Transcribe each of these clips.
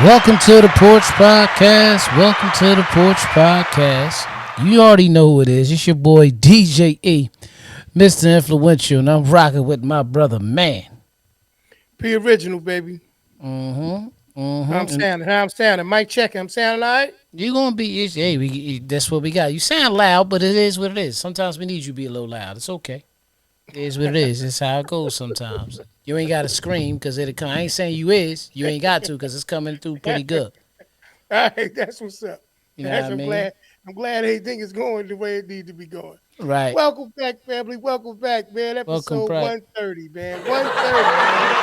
Welcome to the Porch Podcast. Welcome to the Porch Podcast. You already know who it is. It's your boy DJ E, Mr. Influential, and I'm rocking with my brother Man. P original, baby. Mm-hmm. How I'm Mm-hmm. And sounding. How I'm sounding. Mic check. I'm sounding all right. you're gonna be hey, that's what we got. You sound loud, but it is what it is. Sometimes we need you to be a little loud. It's okay. It is what it is. It's how it goes sometimes. You ain't gotta scream because it'll come. I ain't saying you is. You ain't got to because it's coming through pretty good. All right, that's what's up. You know what That's I I'm mean? glad. I'm glad everything is going the way it needs to be going. Right. Welcome back, family. Welcome back, man. Welcome, Episode Pratt. 130, man. 130, man.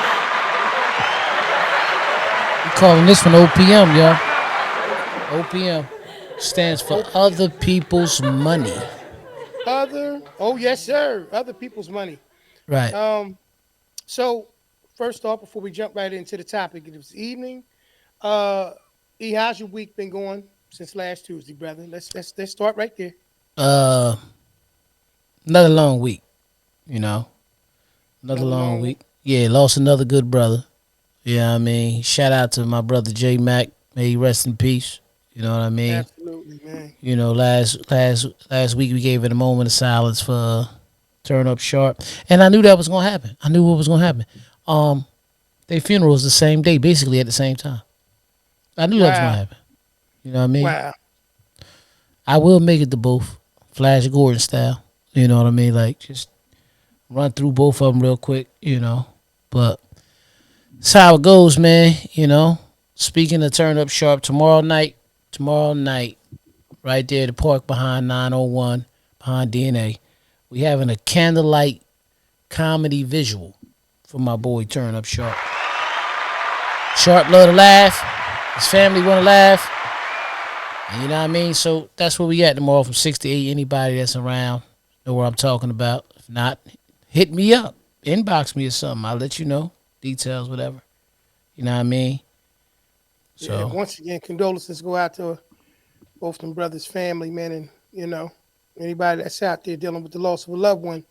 We calling this one OPM, y'all. OPM stands for OPM. other people's money. Oh yes, sir. Other people's money. Right. Um. So first off, before we jump right into the topic of this evening, uh, how's your week been going since last Tuesday, brother? Let's start right there. Uh, Another long week. You know, another Another long long week. week. Yeah, lost another good brother. Yeah, I mean, shout out to my brother J Mac. May he rest in peace. You know what I mean? Absolutely, man. You know, last week we gave it a moment of silence for Turn Up Sharp, and I knew that was gonna happen. I knew what was gonna happen. Um, their funeral was the same day, basically at the same time. I knew that was gonna Wow. happen. You know what I mean? Wow. I will make it to both, Flash Gordon style. You know what I mean? Like just run through both of them real quick. But that's how it goes, man. Speaking of Turn Up Sharp, tomorrow night, right there, at the park behind 901, behind DNA, we having a candlelight comedy visual for my boy Turn Up Sharp. Sharp love to laugh. His family want to laugh. And you know what I mean? So that's where we at tomorrow from 6 to 8. Anybody that's around know what I'm talking about. If not, hit me up. Inbox me or something. I'll let you know. Details, whatever. You know what I mean? Yeah. So, Once again, condolences go out to both them brothers' family, man, and anybody that's out there dealing with the loss of a loved one.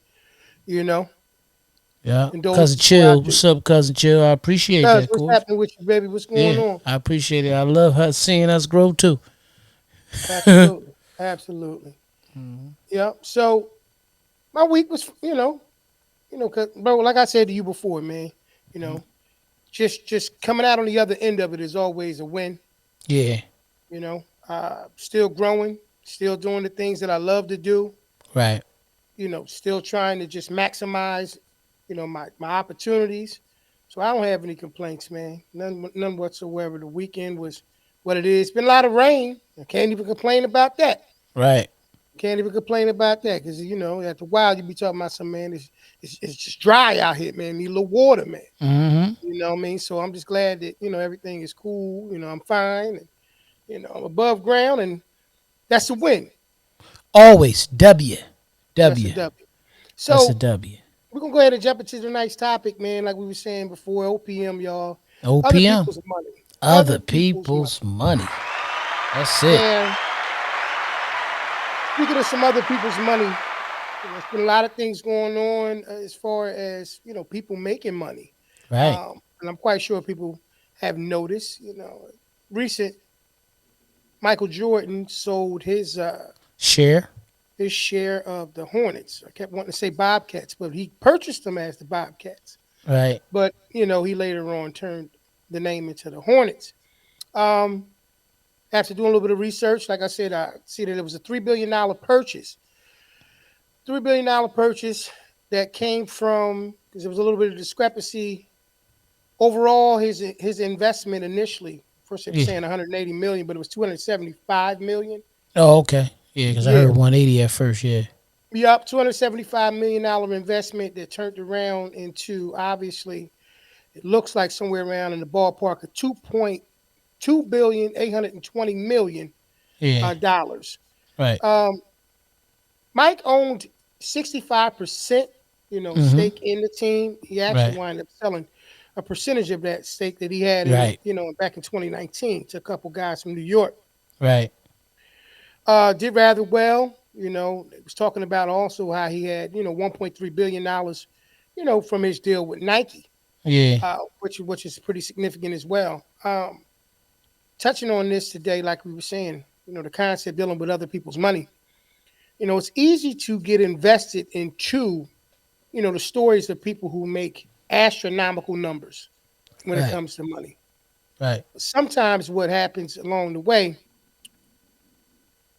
You know, yeah. Cousin condolences go out Chill. to. What's up, Cousin Chill? I appreciate Cuz, that, what's course. happening with you, baby? What's going Yeah, on? I appreciate it. I love her seeing us grow too. Absolutely, absolutely. Yeah. So my week was, cause bro, like I said to you before, man, you know, just coming out on the other end of it is always a win. Yeah, Still growing, still doing the things that I love to do, right. still trying to just maximize, my opportunities. So I don't have any complaints, man. None whatsoever. The weekend was what it is. Been a lot of rain. I can't even complain about that. Right. Can't even complain about that because after a while you be talking about some man. It's just dry out here, man. Need a little water, man. Mm-hmm. You know what I mean? So I'm just glad that everything is cool. I'm fine, and I'm above ground, and that's a win. Always W. That's a W. W. That's a So W. we're gonna go ahead and jump into tonight's topic, man. Like we were saying before, OPM, y'all. Other OPM. people's money. Other Other people's money. people's money. That's it. And speaking of some other people's money, there's been a lot of things going on as far as people making money. Right. And I'm quite sure people have noticed. Recent Michael Jordan sold Share. his share of the Hornets. I kept wanting to say Bobcats, but he purchased them as the Bobcats. Right. But he later on turned the name into the Hornets. Um, After doing a little bit of research, like I said, I see that it was a $3 billion purchase. $3 billion purchase that came from because there was a little bit of discrepancy overall. His investment initially, first they were Yeah. saying 180 million, but it was 275 million. Oh, okay. Yeah, because I Yeah, heard 180 at first. Yeah. yep, $275 million investment that turned around into obviously it looks like somewhere around in the ballpark of 2.2 billion 820 million Yeah. dollars. Right. Um, Mike owned 65%, Mm-hmm. stake in the team. He actually Right. wound up selling a percentage of that stake that he had in it, Right. back in 2019 to a couple guys from New York. Right. Did rather well. It was talking about also how he had, $1.3 billion, from his deal with Nike, Yeah. which is pretty significant as well. touching on this today, like we were saying, the concept dealing with other people's money. It's easy to get invested into, the stories of people who make astronomical numbers when it Right. comes to money. Right. Sometimes what happens along the way,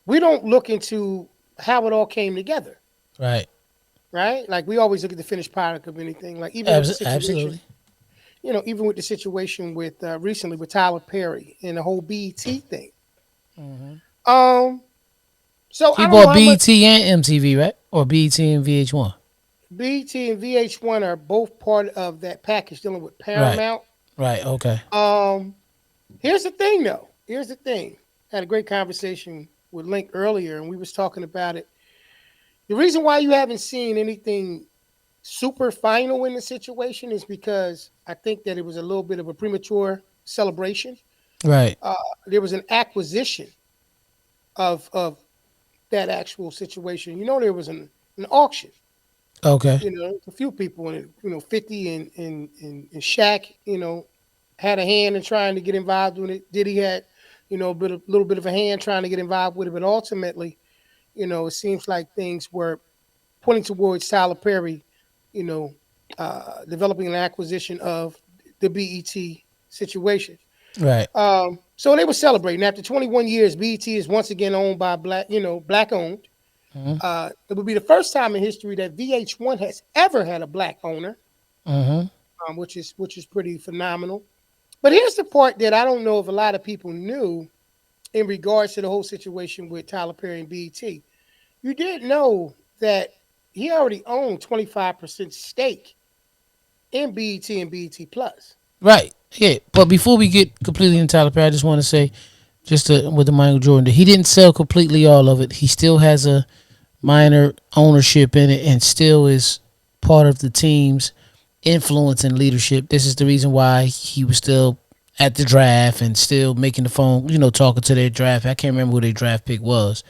we don't look into how it all came together, Right. right? Like we always look at the finished product of anything. Like even with the situation, Absolutely. even with the situation with recently with Tyler Perry and the whole BET thing. Hmm. Um, so I He don't know bought how much BET and MTV, right? Or BET and VH1. BET and VH1 are both part of that package dealing with Right. Paramount. Right. Okay. Um, here's the thing though. Here's the thing. I had a great conversation with Link earlier, and we was talking about it. The reason why you haven't seen anything super final in the situation is because I think that it was a little bit of a premature celebration. Right. Uh, there was an acquisition of that actual situation. There was an auction. Okay. A few people in it. 50 and Shaq. Had a hand in trying to get involved with it. Diddy had, a little bit of a hand trying to get involved with it, but ultimately, it seems like things were pointing towards Tyler Perry, you know, developing an acquisition of the BET situation. Right. So they were celebrating after 21 years. BET is once again owned by black owned. Hmm. It would be the first time in history that VH1 has ever had a black owner, Hmm. which is pretty phenomenal. But here's the part that I don't know if a lot of people knew in regards to the whole situation with Tyler Perry and BET. You did know that he already owned 25% stake in BET and BET Plus. Right. Yeah. But before we get completely into Tyler Perry, I just want to say, with the Michael Jordan, he didn't sell completely all of it. He still has a minor ownership in it, and still is part of the team's influence and leadership. This is the reason why he was still at the draft and still making the phone, talking to their draft. I can't remember who their draft pick was.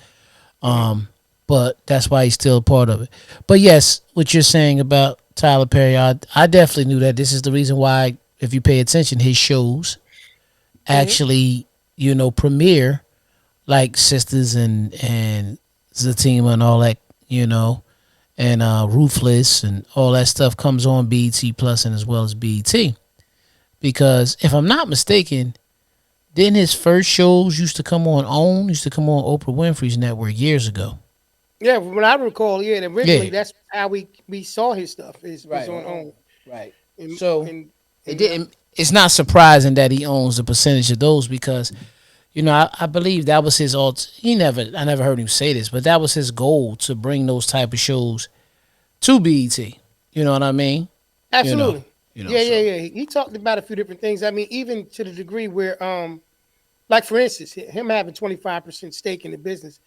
Mhm. But that's why he's still a part of it. But yes, what you're saying about Tyler Perry, I definitely knew that. This is the reason why, if you pay attention, his shows Mhm. actually, premiere, like Sisters and Zatima and all that, and Ruthless and all that stuff comes on BET Plus and as well as BET. Because if I'm not mistaken, then his first shows used to come on Oprah Winfrey's network years ago. Yeah, from what I recall, yeah, and originally Yeah. that's how we saw his stuff is was Right. on OWN. Right. And So and it and didn't. It's not surprising that he owns a percentage of those because I believe that was his alt. I never heard him say this, but that was his goal to bring those type of shows to BET. You know what I mean? You know. Absolutely. Yeah, yeah, So. yeah. He talked about a few different things. I mean, even to the degree where like for instance, him having 25% stake in the business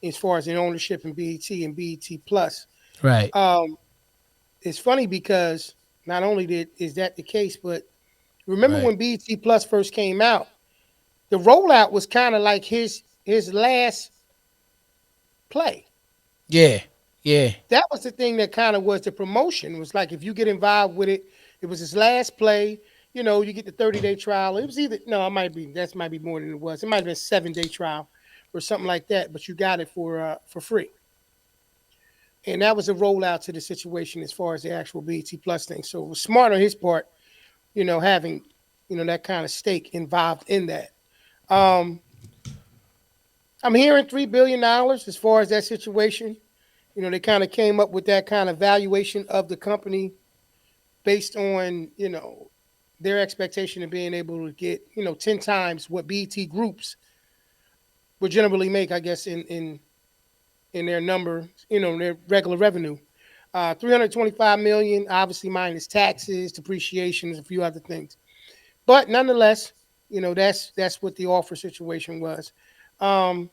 as far as the ownership in BET and BET Plus. Right. Um, it's funny because not only did is that the case, but remember Right. when BET Plus first came out, the rollout was kind of like his last play. Yeah. Yeah. That was the thing that kind of was the promotion. It was like if you get involved with it, it was his last play. You get the 30-day trial. It was either no, it might be more than it was. It might have been a 7-day trial or something like that. But you got it for free, and that was a rollout to the situation as far as the actual BET Plus thing. So it was smart on his part, having that kind of stake involved in that. Um, I'm hearing $3 billion as far as that situation. They kind of came up with that kind of valuation of the company based on their expectation of being able to get 10 times what BT groups would generally make, I guess, in their number, their regular revenue. 325 million, obviously minus taxes, depreciation, and a few other things. But nonetheless, that's what the offer situation was. Um,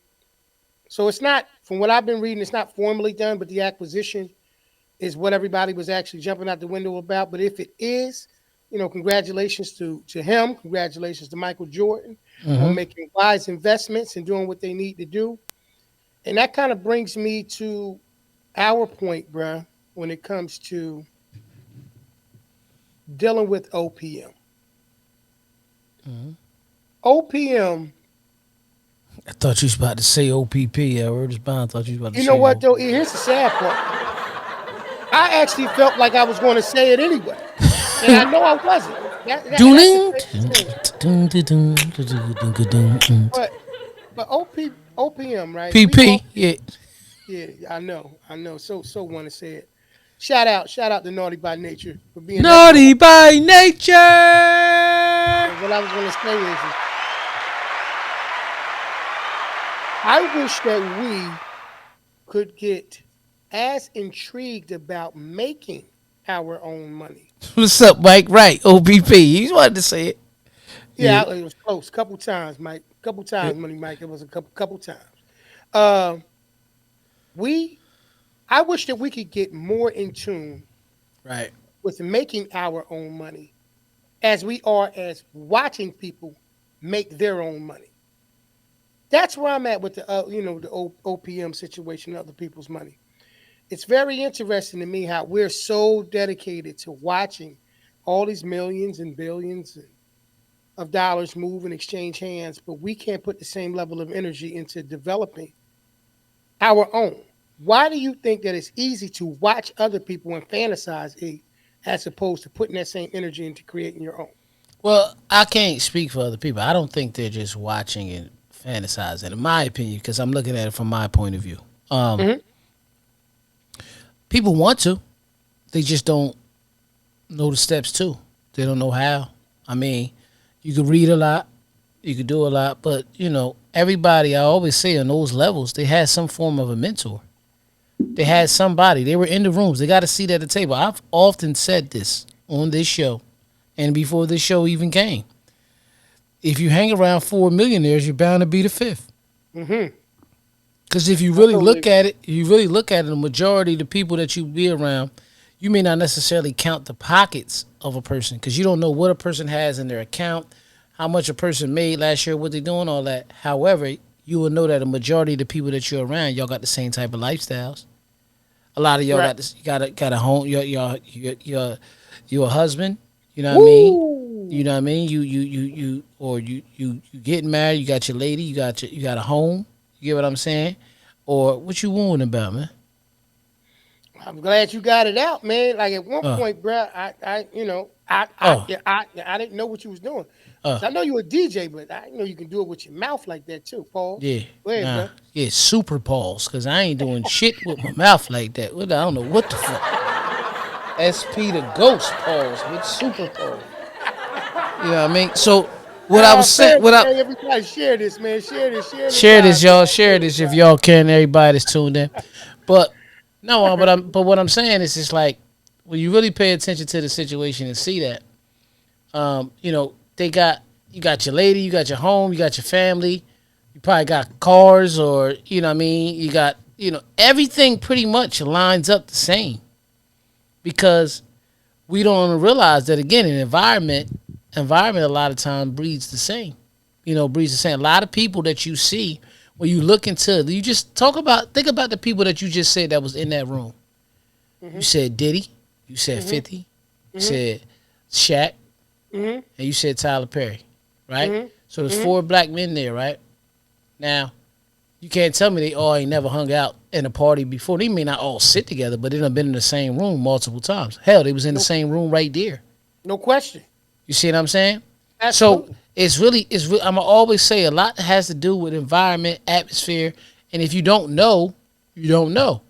so it's not, from what I've been reading, it's not formally done, but the acquisition is what everybody was actually jumping out the window about. But if it is, congratulations to him. Congratulations to Michael Jordan on Mm-hmm. making wise investments and doing what they need to do. And that kind of brings me to our point, bruh, when it comes to dealing with OPM. Mm-hmm. OPM I thought you was about to say OPP. I heard his bond. I thought you was about to You know say what OPP. though? Here's the sad part. I actually felt like I was going to say it anyway, and I know I wasn't. And that's the Dooning. crazy thing. But OPM, right? We all PP. Yeah. yeah, I know. So want to say it. Shout out to Naughty by Nature for being that Naughty wrong. by nature. And what I was going to say is I wish that we could get as intrigued about making our own money. What's up, Mike? Right. OPP. You wanted to say it. Yeah. Yeah, it was close. Couple times, Mike. Couple Yeah. times, Money Mike. It was a couple times. Um, we I wish that we could get more in tune Right. with making our own money as we are as watching people make their own money. That's where I'm at with the OPM situation, other people's money. It's very interesting to me how we're so dedicated to watching all these millions and billions of dollars move and exchange hands, but we can't put the same level of energy into developing our own. Why do you think that it's easy to watch other people and fantasize as opposed to putting that same energy into creating your own? Well, I can't speak for other people. I don't think they're just watching and fantasizing, in my opinion, because I'm looking at it from my point of view. Um, Hmm. People want to, they just don't know the steps too. They don't know how. I mean, you could read a lot, you could do a lot, but everybody. I always say on those levels, they had some form of a mentor. They had somebody. They were in the rooms. They got a seat at the table. I've often said this on this show, and before this show even came. If you hang around four millionaires, you're bound to be the fifth. Hmm. Because if you I really totally look agree. at it, the majority of the people that you be around, you may not necessarily count the pockets of a person because you don't know what a person has in their account, how much a person made last year, what they're doing, all that. However, you will know that a majority of the people that you're around, y'all got the same type of lifestyles. A lot of y'all Right. got this, got a home, you're a husband, you know what I mean? You Woo! know what I mean? You getting married, you got your lady, you got a home. You get what I'm saying? Or what you worrying about, man? I'm glad you got it out, man. Like at one Uh, point, bro, oh, I didn't know what you was doing. uh, 'Cause I know you're a DJ, but I know you can do it with your mouth like that too. Pause. yeah, Go ahead, nah, bro. yeah, super pause, cause I ain't doing shit with my mouth like that. I don't know what the fuck. SP the ghost pause with super pause. You know what I mean? So what I was saying, Man, what I hey, everybody share this, man. Share this share this, live, y'all, y'all. share Share this this if live. y'all can. Everybody that's tuned in, but no, but what I'm saying is, it's like when you really pay attention to the situation and see that, they got you got your lady, you got your home, you got your family, you probably got cars, or you know what I mean, you got everything pretty much lines up the same because we don't realize that again an environment a lot of times breeds the same. Breeds the same. A lot of people that you see when you look into you just think about the people that you just said that was in that room. You Mhm. said Diddy, you said Mhm. 50, you Mhm. said Shaq, Mhm. and you said Tyler Perry, right? Mhm. So there's Mhm. four black men there, right? Now, you can't tell me they all ain't never hung out in a party before. They may not all sit together, but they done been in the same room multiple times. Hell, they was in the No, same room right there. no question. You see what I'm saying? So Absolutely. I'm gonna always say a lot has to do with environment, atmosphere, and if you don't know, you don't know.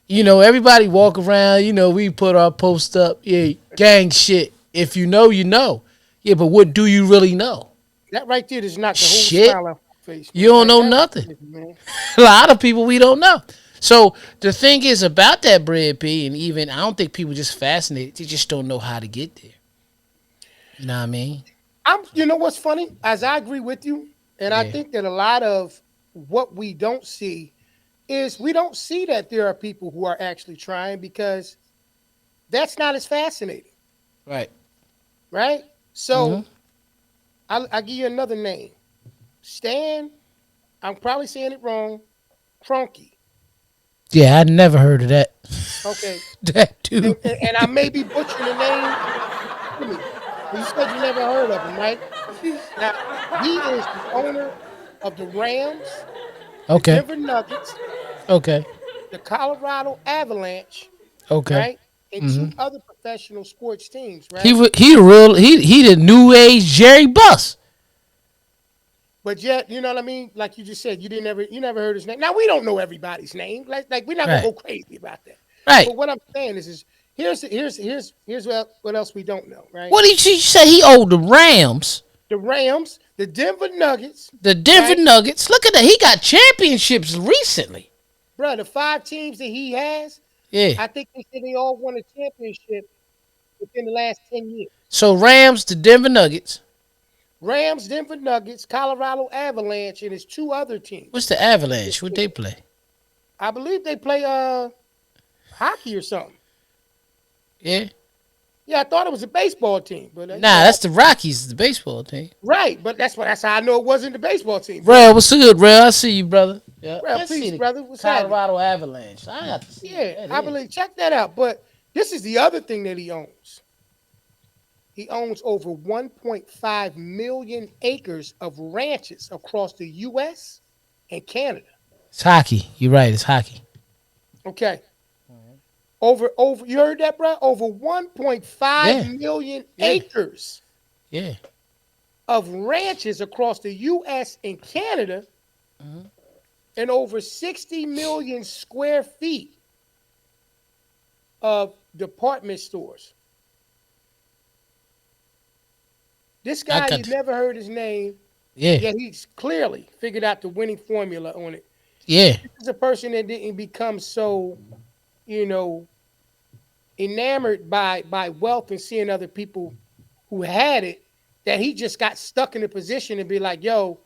Everybody walk around. We put our post up, yeah, gang shit. If you know, you know. Yeah, but what do you really know? That right there does knock the whole Shit, smile off my face, you man. don't Like know that nothing. right there, man. A lot of people we don't know. So the thing is about that bread P, and even I don't think people just fascinated. They just don't know how to get there. You know what I mean? You know what's funny? As I agree with you, and I Yeah. think that a lot of what we don't see is we don't see that there are people who are actually trying because that's not as fascinating, Right. right? Mm-hmm. So I'll give you another name. Stan, I'm probably saying it wrong. Cronky. Yeah, I never heard of that. Okay. That dude. And I may be butchering the name. Forgive me. You said you never heard of him, right? Now, he is the owner. of the Rams, the Okay. Denver Nuggets, Okay. the Colorado Avalanche, Okay. right, and Mm-hmm. two other professional sports teams, He right? wa- he the real he the new age Jerry Buss. But yet, you know what I mean? Like you just said, you never heard his name. Now we don't know everybody's name. Like we're not gonna Right. go crazy about that. Right. But what I'm saying is here's what else we don't know, right? What did you say? He owed the Rams, The Rams, the Denver Nuggets, the Denver right? Nuggets. Look at that. He got championships recently. Bro, the five teams that he has, Yeah. I think they said they all won a championship within the last 10 years. So Rams, the Denver Nuggets. Rams, Denver Nuggets, Colorado Avalanche, and his two other What's teams. the Avalanche? What they play? I believe they play hockey or something. Yeah. Yeah, I thought it was a baseball team, but Nah, that's the Rockies, the baseball team. right. But that's how I know it wasn't the baseball team. Real, what's good, Real? I see you, brother. Yeah. Well, Let's peace, see the brother. What's happening? Colorado Avalanche. I got to see Yeah, what I that is. believe. Check that out. But this is the other thing that he owns. He owns over 1.5 million acres of ranches across the U.S. and Canada. It's hockey. You're right. It's hockey. Okay. Over. You heard that, bro? Over 1.5 Yeah. million Yeah. acres Yeah. of ranches across the U.S. and Canada, and over 60 million square feet of department stores. This I guy, got. you've never heard his name, Yeah. yet he's clearly figured out the winning formula on it. Yeah. This is a person that didn't become so, you know, enamored by wealth and seeing other people who had it, that he just got stuck in a position and be like, yo,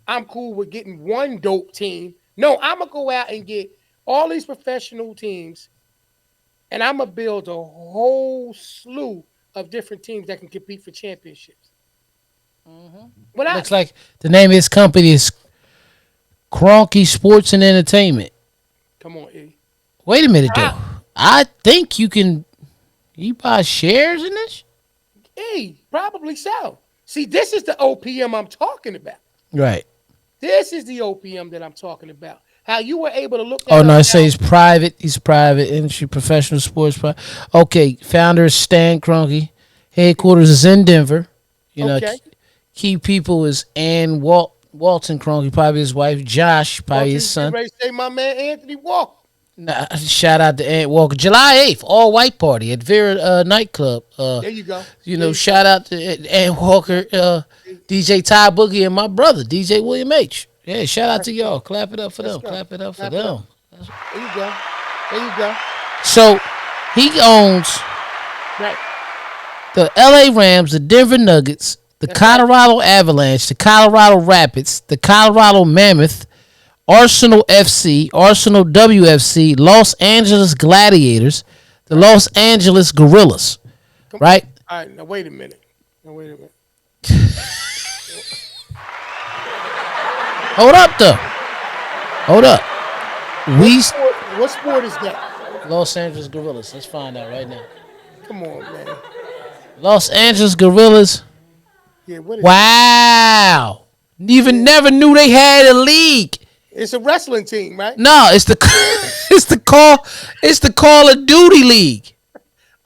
I'm cool with getting one dope team. No, I'm gonna go out and get all these professional teams, and I'm gonna build a whole slew of different teams that can compete for championships. When I Looks like the name of his company is Cronky Sports and Entertainment. come on, E. Wait a minute though. Ah, I think you can. You buy shares in this? Probably so. See, this is the OPM I'm talking about. Right. This is the OPM that I'm talking about. How you were able to look Oh that no, up I now. say he's private. He's private industry professional sports. Okay, founder is Stan Kroenke. Headquarters is in Denver. You know, Okay. key people is Ann Walton Kroenke, probably his wife. Josh, probably his son. Ready to say my man Anthony Walker. Nah, shout out to Aunt Walker. July 8th, all white party at Vera nightclub. There you go. Shout out to Aunt Walker, DJ Ty Boogie, and my brother, DJ William H. Yeah, shout out to y'all. Clap it up for them. go. Clap it up for Clap it them. up. There you go. There you go. So he owns Right. the LA Rams, the Denver Nuggets, the That's right. Colorado Avalanche, the Colorado Rapids, the Colorado Mammoth, Arsenal FC, Arsenal WFC, Los Angeles Gladiators, the Los Angeles Gorillas. Right? All right. Now wait a minute. Hold up, though. Hold up. What sport is that? Los Angeles Gorillas. Let's find out right now. Come on, man. Los Angeles Gorillas. Yeah. What is Wow. Even never knew they had a league. It's a wrestling team, right? No, it's the it's the Call of Duty League.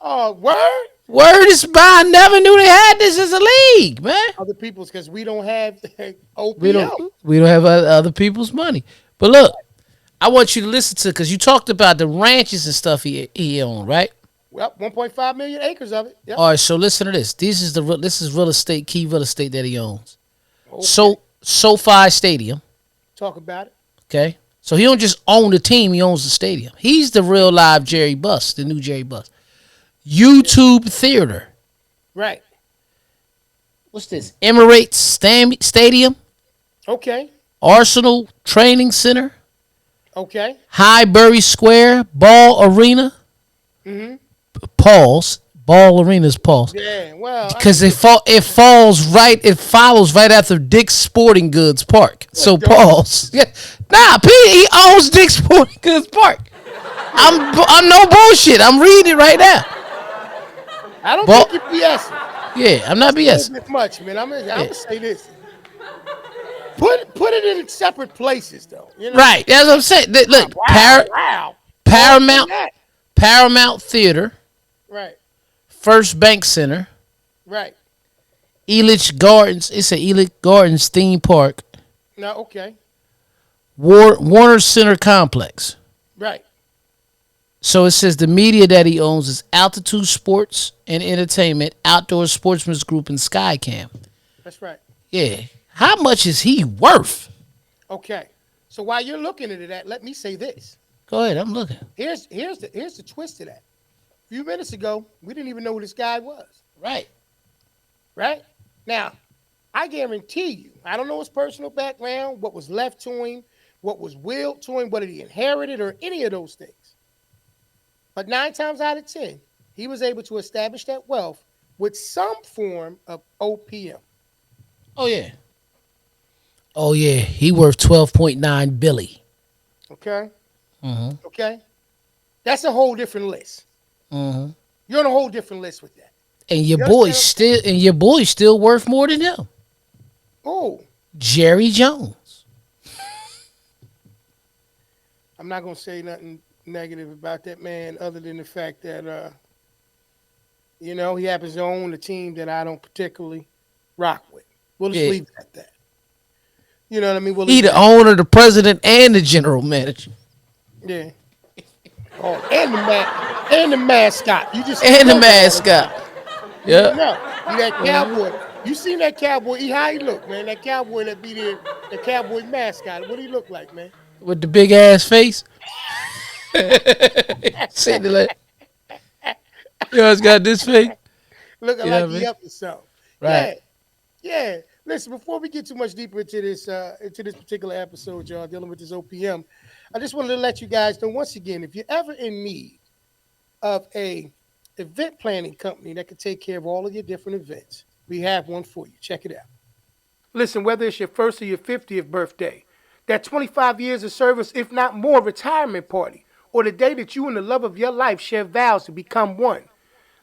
Oh, word. Word is by. I never knew they had this as a league, man. Other people's, because we don't have OPM. We don't have other people's money. But look, I want you to listen to, because you talked about the ranches and stuff he owned, right? Well, 1.5 million acres of it. Yep. All right, so listen to this. This is real estate, key real estate that he owns. Okay. So SoFi Stadium. Talk about it. Okay, so he don't just own the team; he owns the stadium. He's the real live Jerry Buss, the new Jerry Buss. YouTube Theater. Right. What's this? Emirates Stadium, Okay. Arsenal Training Center, Okay. Highbury Square Ball Arena. Pause. Ball Arena's pause. Yeah. Well, Because it follows right after Dick's Sporting Goods Park. So the- pause. Yeah. Nah, he owns Dick's Sporting Goods Park. I'm no bullshit. I'm reading it right now. I don't Ball- think you're BSing. Yeah, I'm not A little BS. bit much, man. I'm gonna say this. Put it in separate places though. You know. Right. That's what I'm saying. Wow, Look, wow, wow. More than Paramount that. Paramount Theater, Right, First Bank Center, right. Elitch Gardens. It's a Elitch Gardens theme park. No, okay. Warner Center Complex. Right. So it says the media that he owns is Altitude Sports and Entertainment, Outdoor Sportsman's Group, and Skycam. That's right. Yeah. How much is he worth? Okay. So while you're looking into that, let me say this. Go ahead. I'm looking. Here's the twist to that. A few minutes ago, we didn't even know who this guy was. Right. Right? Now, I guarantee you, I don't know his personal background, what was left to him, what was willed to him, whether he inherited or any of those things. But 9 times out of 10, he was able to establish that wealth with some form of OPM. Oh yeah. Oh yeah. He worth 12.9 billy. Okay? Mm-hmm. Okay? That's a whole different list. Mm-hmm. You're on a whole different list with that. And your You boy's understand? still worth more than him. Oh, Jerry Jones. I'm not going to say nothing negative about that man other than the fact that, he happens to own a team that I don't particularly rock with. We'll just Yeah. leave it at that. You know what I mean? We'll He leave it the at owner, the president, and the general manager. that. Yeah. Oh, and the mascot. You just And the know that all the mascot. time. You just Yeah. know. He that cowboy. You seen that cowboy? How he look, man? That cowboy that be there, the cowboy mascot. What he look like, man? With the big ass face. Say the like, you always got this face. Looking You know like what I he mean? up to something. Right. Yeah, yeah. Listen, before we get too much deeper into this particular episode, y'all dealing with this OPM, I just wanted to let you guys know once again, if you're ever in need of a event planning company that can take care of all of your different events, we have one for you. Check it out. Listen, whether it's your first or your 50th birthday, that 25 years of service, if not more, retirement party, or the day that you and the love of your life share vows to become one,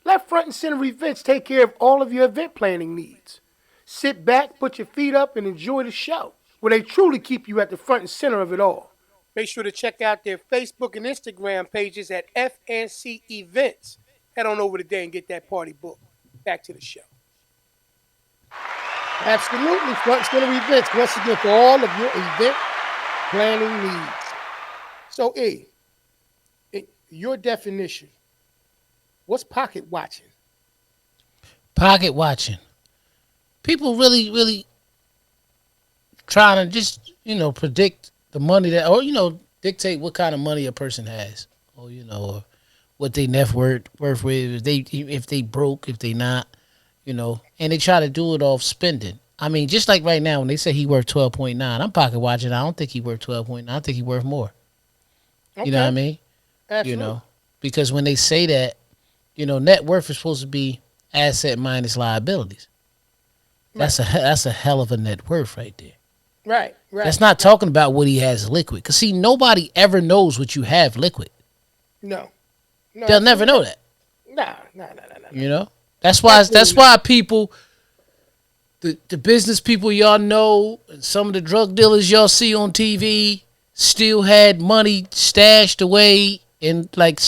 let Front and Center Events take care of all of your event planning needs. Sit back, put your feet up, and enjoy the show, where they truly keep you at the front and center of it all. Make sure to check out their Facebook and Instagram pages at FNC Events. Head on over today and get that party booked. Back to the show. Absolutely, Front and Center Events, once again, for all of your event planning needs. So, your definition, what's pocket watching? Pocket watching. People really, really trying to just, predict the money that, or, dictate what kind of money a person has. Or, or what they net worth with, if they broke, if they not, and they try to do it off spending. I mean, just like right now when they say he worth 12.9, I'm pocket watching. I don't think he worth 12.9. I think he worth more. You know what I Okay, mean? You absolutely. know, because when they say that, net worth is supposed to be asset minus liabilities. Right, That's a hell of a net worth right there. right, right. That's not talking about what he has liquid. Cause see, nobody ever knows what you have liquid. No, no, They'll never absolutely know not. that. Nah, nah, nah, nah, nah, nah. You know. That's why. Absolutely That's not. why people, the business people y'all know, and some of the drug dealers y'all see on TV, still had money stashed away in like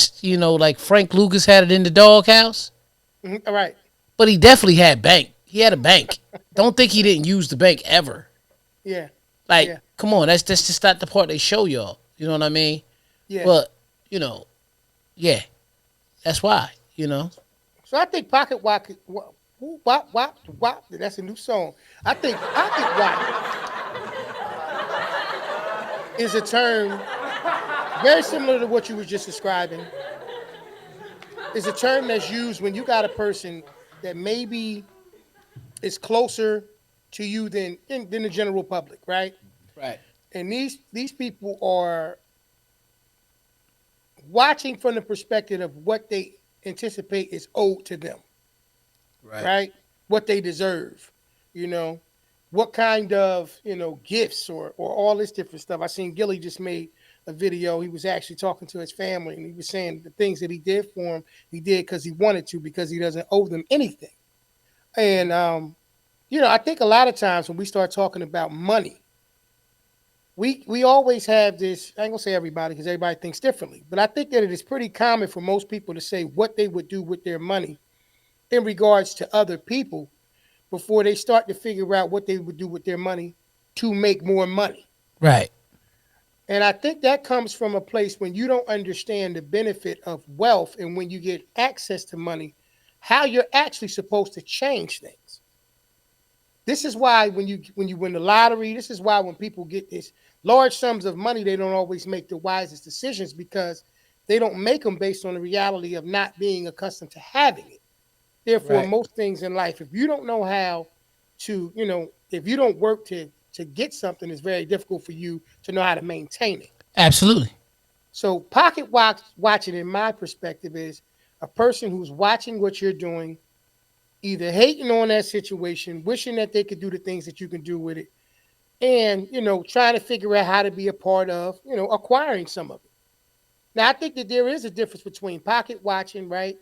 Frank Lucas had it in the doghouse. All right. But he definitely had bank. He had a bank. Don't think he didn't use the bank ever. Yeah, Like, yeah, come on, that's just not the part they show y'all. You know what I mean? yeah. But you know, yeah, that's why. So I think pocket wop, wop, wop, wop. That's a new song. I think pocket wop is a term very similar to what you were just describing. Is a term that's used when you got a person that maybe is closer to you than the general public, right? Right. And these people are watching from the perspective of what they anticipate is owed to them, Right. right? What they deserve, you know, what kind of gifts or all this different stuff. I seen Gilly just made a video. He was actually talking to his family and he was saying the things that he did for him, he did because he wanted to because he doesn't owe them anything. And I think a lot of times when we start talking about money, we always have this. I ain't gonna say everybody because everybody thinks differently, but I think that it is pretty common for most people to say what they would do with their money in regards to other people before they start to figure out what they would do with their money to make more money. Right. And I think that comes from a place when you don't understand the benefit of wealth and when you get access to money, how you're actually supposed to change things. This is why when you win the lottery, this is why when people get this large sums of money, they don't always make the wisest decisions because they don't make them based on the reality of not being accustomed to having it. Therefore, Right. most things in life, if you don't know how to, if you don't work to get something, it's very difficult for you to know how to maintain it. Absolutely. So, watching, in my perspective, is a person who's watching what you're doing, either hating on that situation, wishing that they could do the things that you can do with it, and trying to figure out how to be a part of, acquiring some of it. Now, I think that there is a difference between pocket watching, right,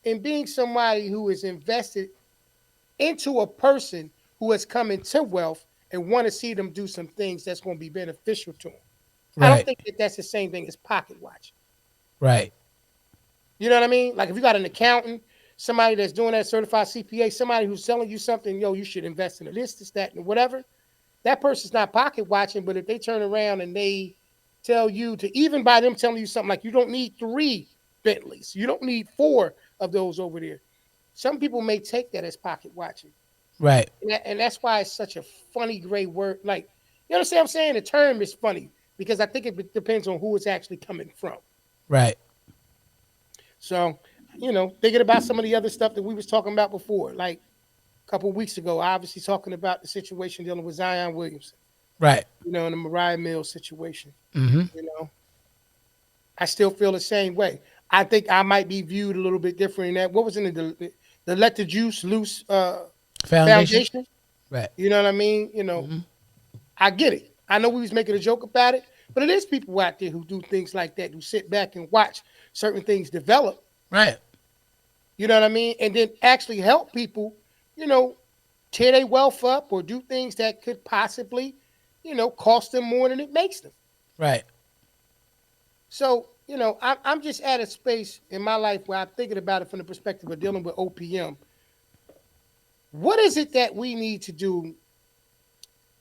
and being somebody who is invested into a person who has come into wealth and want to see them do some things that's going to be beneficial to them. I don't Right. think that that's the same thing as pocket watching. Right. You know what I mean? Like if you got an accountant, somebody that's doing that certified CPA, somebody who's selling you something, you should invest in this, that, and whatever. That person's not pocket watching, but if they turn around and they tell you to, even by them telling you something like you don't need 3 Bentleys, you don't need 4 of those over there. Some people may take that as pocket watching. Right. And that's why it's such a funny gray word. Like, you understand what I'm saying? The term is funny because I think it depends on who it's actually coming from. Right. So, thinking about some of the other stuff that we was talking about before, like a couple of weeks ago, obviously talking about the situation dealing with Zion Williamson, Right. and the Mariah Mills situation. Mm-hmm. You know, I still feel the same way. I think I might be viewed a little bit different in that. What was in the Let the Juice Loose Foundation. Foundation? Right. You know what I mean? Mm-hmm. I get it. I know we was making a joke about it, but it is people out there who do things like that, who sit back and watch certain things develop. Right. You know what I mean? And then actually help people, you know, tear their wealth up or do things that could possibly, cost them more than it makes them. Right. So, I'm just at a space in my life where I'm thinking about it from the perspective of dealing with OPM. What is it that we need to do?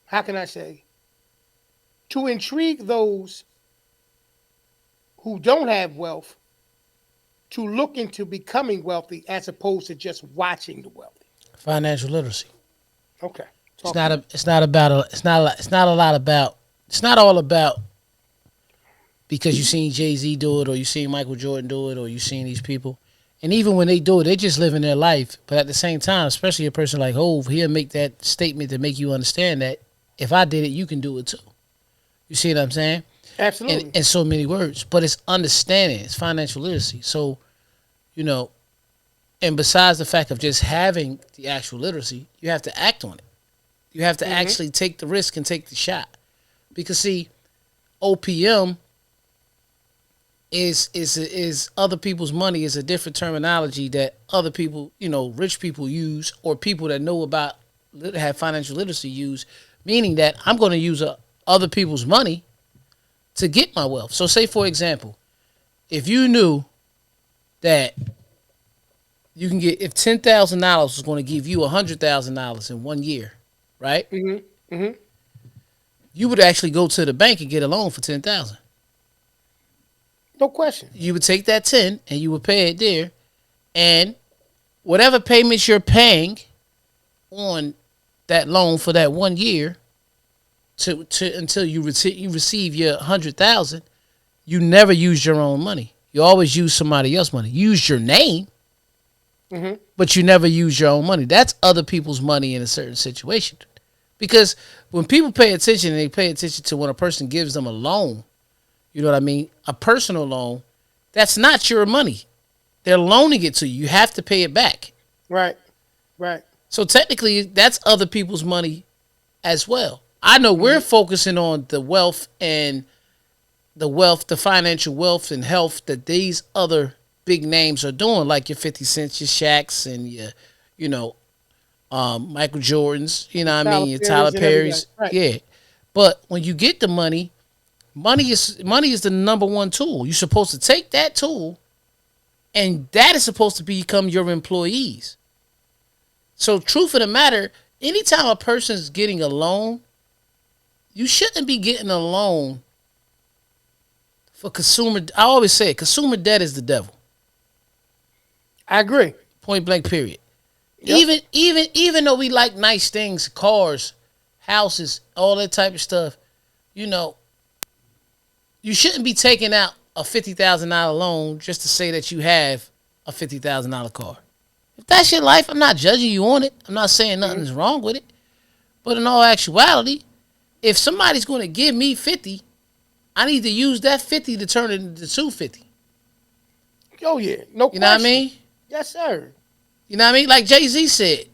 How can I say? To intrigue those who don't have wealth to look into becoming wealthy as opposed to just watching the wealthy. Financial literacy. Okay. It's Talk to not me. a. It's not about a. It's not. It's not a lot about. It's not all about because you seen Jay Z do it, or you seen Michael Jordan do it, or you seen these people. And even when they do it, they just living their life. But at the same time, especially a person like Hove, he'll make that statement to make you understand that if I did it, you can do it too. You see what I'm saying? Absolutely. In so many words. But it's understanding. It's financial literacy. So, you know, and besides the fact of just having the actual literacy, you have to act on it. You have to Mm-hmm. actually take the risk and take the shot. Because see, OPM is other people's money is a different terminology that other people, rich people use or people that know about have financial literacy use, meaning that I'm going to use other people's money to get my wealth. So say for example, if you knew that you can get if $10,000 is going to give you $100,000 in 1 year, right? Mm-hmm. Mm-hmm. You would actually go to the bank and get a loan for 10,000. No question. You would take that 10 and you would pay it there, and whatever payments you're paying on that loan for that 1 year to until you receive your 100,000, you never use your own money. You always use somebody else's money. You use your name, Mm-hmm. but you never use your own money. That's other people's money in a certain situation. Because when people pay attention, they pay attention to when a person gives them a loan. You know what I mean? A personal loan, that's not your money. They're loaning it to you. You have to pay it back. Right. Right. So technically, that's other people's money as well. I know we're Mm-hmm. focusing on the wealth and the financial wealth and health that these other big names are doing, like your 50 Cents, your Shaqs, and your, you know, Michael Jordans, you know what I Tyler mean, your Tyler Perry's and everybody. Perry's. Right. Yeah. But when you get the money, money is the number one tool. You're supposed to take that tool, and that is supposed to become your employees. So, truth of the matter, anytime a person is getting a loan, you shouldn't be getting a loan for consumer. I always say consumer debt is the devil. I agree. Point blank. Period. Yep. Even though we like nice things, cars, houses, all that type of stuff, you know, you shouldn't be taking out a $50,000 loan just to say that you have a $50,000 car. If that's your life, I'm not judging you on it. I'm not saying nothing's wrong with it. But in all actuality, if somebody's going to give me 50, I need to use that 50 to turn it into 250. Oh yeah, no question. You know what I mean? Yes, sir. You know what I mean? Like Jay-Z said.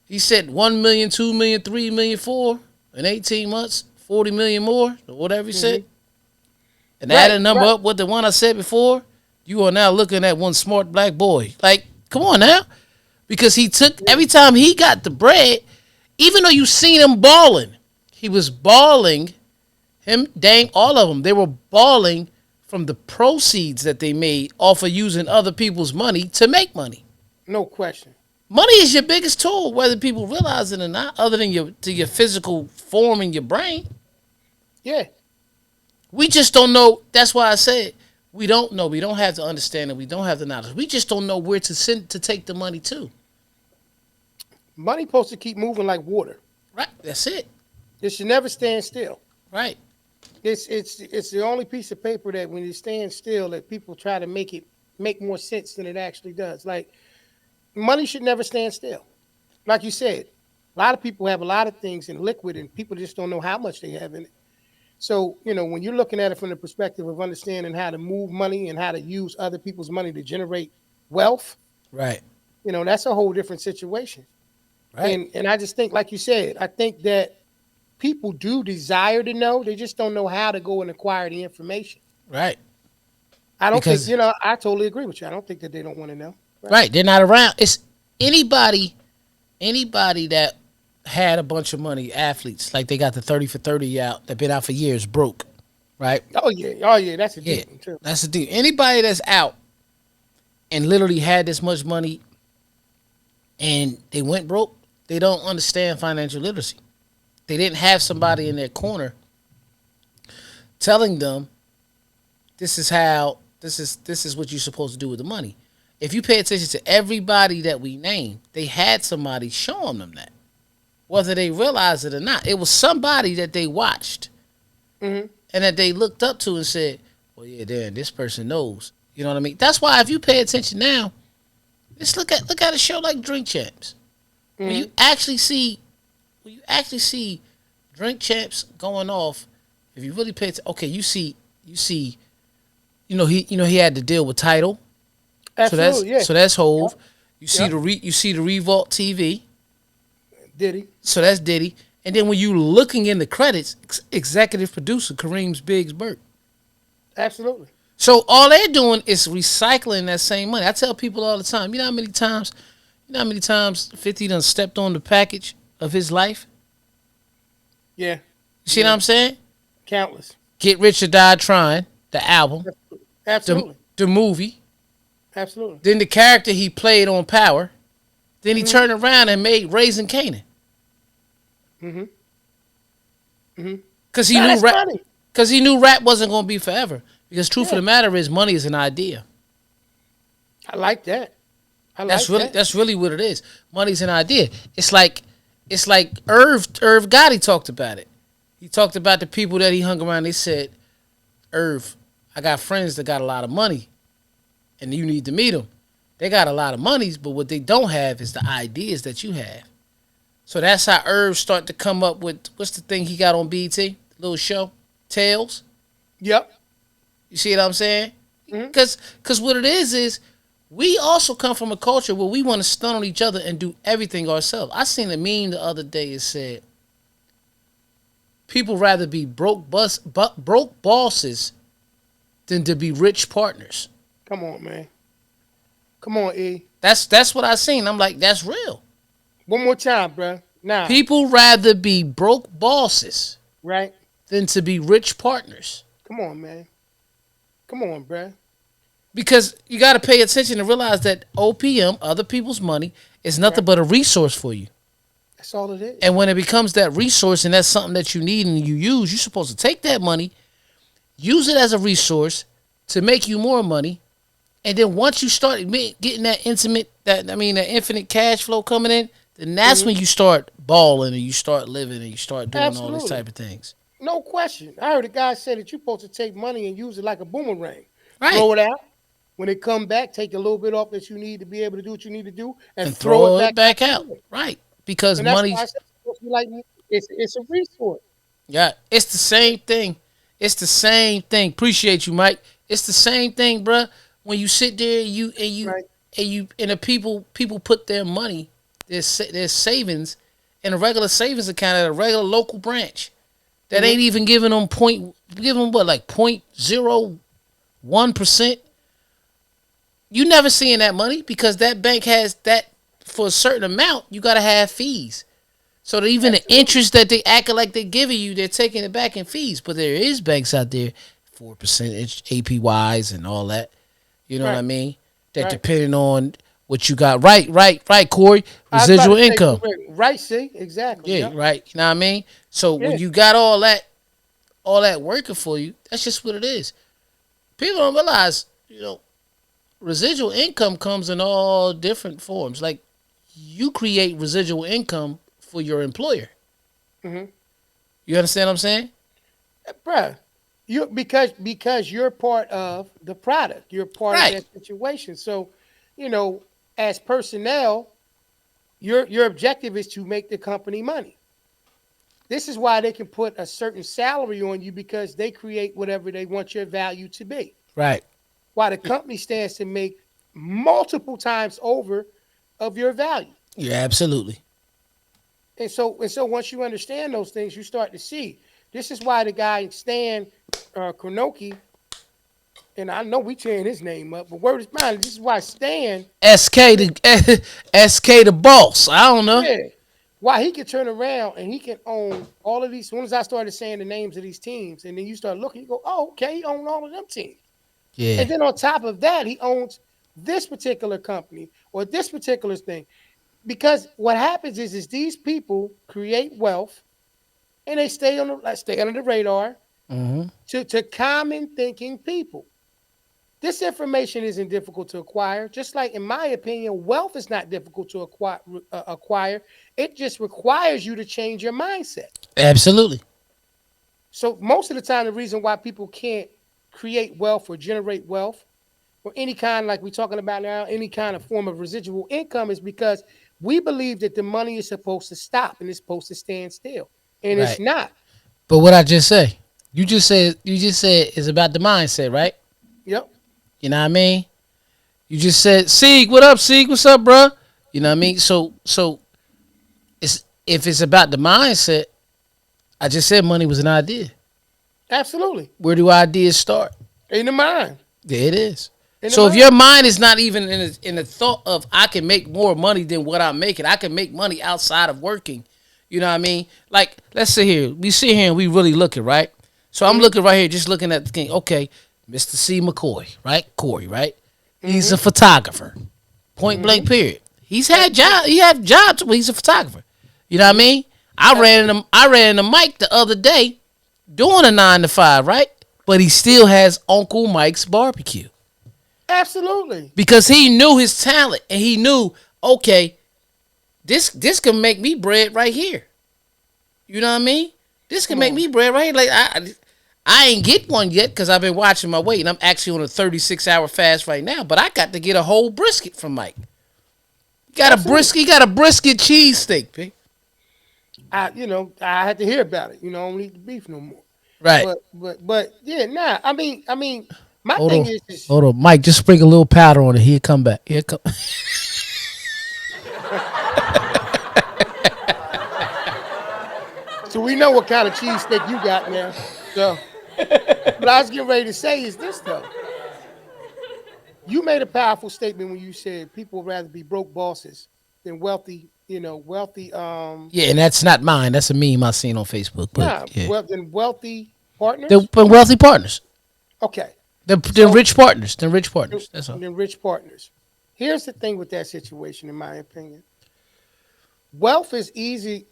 He said 1 million, 2 million, 3 million, 4 in 18 months, 40 million more, or whatever he said. And add a number up with the one I said before, you are now looking at one smart black boy. Like, come on now. Because he took, every time he got the bread, even though you seen him balling, he was balling, him, Dame, all of them, they were balling from the proceeds that they made off of using other people's money to make money. No question. Money is your biggest tool, whether people realize it or not, other than your physical form in your brain. Yeah. We just don't know. That's why I said we don't know. We don't have to understand it. We don't have the knowledge. We just don't know where to send to take the money to. Money supposed to keep moving like water. Right. That's it. It should never stand still. Right. It's the only piece of paper that when it stands still that people try to make it make more sense than it actually does. Like money should never stand still. Like you said, a lot of people have a lot of things in liquid and people just don't know how much they have in it. So, when you're looking at it from the perspective of understanding how to move money and how to use other people's money to generate wealth, Right. That's a whole different situation. Right. And I just think, like you said, I think that people do desire to know. They just don't know how to go and acquire the information. Right. I don't Because, think, I totally agree with you. I don't think that they don't want to know. right. They're not around. It's anybody that had a bunch of money, athletes, like they got the 30 for 30 out, that been out for years, broke. Right. Oh yeah, that's a Yeah. deep one too. That's the deal. Anybody that's out and literally had this much money and they went broke, they don't understand financial literacy. They didn't have somebody in their corner telling them this is what you're supposed to do with the money. If you pay attention to everybody that we named, they had somebody showing them that. Whether they realized it or not. It was somebody that they watched and that they looked up to and said, well, yeah, damn, this person knows. You know what I mean? That's why if you pay attention now, just look at a show like Drink Champs. When you actually see Drink Champs going off, if you really pay attention, okay, you see, he had to deal with Tidal. Absolutely, so that's Hove. Yep. You see the Revolt TV. Diddy. So that's Diddy. And then when you looking in the credits, executive producer Kareem's Biggs Burke. Absolutely. So all they're doing is recycling that same money. I tell people all the time, you know how many times 50 done stepped on the package of his life? Yeah. You see what I'm saying? Countless. Get Rich or Die Trying, the album. Absolutely. The movie. Absolutely. Then the character he played on Power. Then he turned around and made Raising Canaan. Because he knew rap wasn't going to be forever. Because truth of the matter is, money is an idea. I like that. That's really what it is. Money's an idea. It's like Irv Gotti talked about it. He talked about the people that he hung around. They said, Irv, I got friends that got a lot of money, and you need to meet them. They got a lot of monies, but what they don't have is the ideas that you have. So that's how Irv started to come up with, what's the thing he got on BT? Little show? Tales? Yep. You see what I'm saying? Because what it is we also come from a culture where we want to stun on each other and do everything ourselves. I seen a meme the other day. It said, people rather be broke bosses than to be rich partners. Come on, man. Come on, E. That's what I seen. I'm like, that's real. One more time, bro. Now. People rather be broke bosses Right. than to be rich partners. Come on, man. Come on, bruh. Because you got to pay attention and realize that OPM, other people's money, is nothing Right. but a resource for you. That's all it is. And when it becomes that resource and that's something that you need and you use, you're supposed to take that money, use it as a resource to make you more money. And then once you start getting that infinite cash flow coming in, then that's Hmm. when you start balling and you start living and you start doing all these Absolutely. type of things. No question. I heard a guy say that you're supposed to take money and use it like a boomerang. Right. Throw it out. When it come back, take a little bit off that you need to be able to do what you need to do, and And throw it throw it back out back out. again. Right. Because And that's why I money's said it's supposed to be like it's a resource. yeah, it's the same thing. It's the same thing. Appreciate you, Mike. It's the same thing, bruh. When you sit there Right. and the people put their money, their savings in a regular savings account at a regular local branch that Hmm. ain't even giving them what like 0.01%. You never seeing that money because that bank has that for a certain amount. You got to have fees. So that even the Absolutely. interest that they acting like they're giving you, they're taking it back in fees. But there is banks out there, 4% APYs and all that. You know what I Right. mean? That Right. depending on what you got. Right, Corey. I was about Residual to say, income. right, see? Exactly. Yeah, Yep. right. You know what I mean? So when Yeah. you got all that working for you, that's just what it is. People don't realize, residual income comes in all different forms. Like you create residual income for your employer. Hmm. You understand what I'm saying? Bruh, because you're part of the product. You're part of Right. that situation. So, you know, as personnel, your objective is to make the company money. This is why they can put a certain salary on you because they create whatever they want your value to be. Right. While the company stands to make multiple times over of your value. Yeah, absolutely. And so once you understand those things, you start to see. This is why the guy Stan Kronoki, and I know we tearing his name up, but word is mine. This is why Stan, SK the SK the boss. I don't know. yeah, why he can turn around and he can own all of these. As soon as I started saying the names of these teams, and then you start looking, you go, oh, okay, he owns all of them teams. And Yeah. then on top of that, he owns this particular company or this particular thing. Because what happens is these people create wealth and they stay under the radar Hmm. to common thinking people. This information isn't difficult to acquire. Just like, in my opinion, wealth is not difficult to acquire. It just requires you to change your mindset. Absolutely. So most of the time, the reason why people can't create wealth or generate wealth or any kind, like we're talking about now, any kind of form of residual income is because we believe that the money is supposed to stop and it's supposed to stand still. And it's Right. not. But what I just say, you just said it's about the mindset, right? Yep. You know what I mean? You just said, Sieg, what up, Sieg? What's up, bro? You know what I mean? So it's if it's about the mindset, I just said money was an idea. Absolutely. Where do ideas start? In the mind. There it is. In the So if your mind. mind is not even in the thought of I can make more money than what I'm making, I can make money outside of working. You know what I mean? Like let's sit here. We sit here and we really looking, right? So I'm Mm-hmm. looking right here, just looking at the thing. Okay, Mr. C. McCoy, right? Corey, right? He's Mm-hmm. a photographer. Point Mm-hmm. blank. Period. Absolutely. He had jobs, but he's a photographer. You know what I Mm-hmm. mean? I ran Absolutely. him. I ran the mic the other day doing a 9 to 5, right? But he still has Uncle Mike's barbecue Absolutely. because he knew his talent and he knew, okay, this can make me bread right here. You know what I mean? This can Come make on. me bread right here. Like I ain't get one yet because I've been watching my weight and I'm actually on a 36-hour fast right now. But I got to get a whole brisket from Mike. Absolutely. He got a brisket cheese steak, P. I had to hear about it. I don't eat the beef no more. Right. But yeah, nah. I mean, my Hold thing on. is Hold on. Mike, just sprinkle a little powder on it. Here come back. Here come. so we know what kind of cheesesteak you got now. So what I was getting ready to say is this though. You made a powerful statement when you said people would rather be broke bosses than wealthy. wealthy. Yeah, and that's not mine. That's a meme I seen on Facebook. But Nah, yeah, then wealthy they're partners. wealthy partners. Okay, They're so rich partners. They're rich partners. That's all. then rich partners. Here's the thing with that situation, in my opinion. Wealth is easy.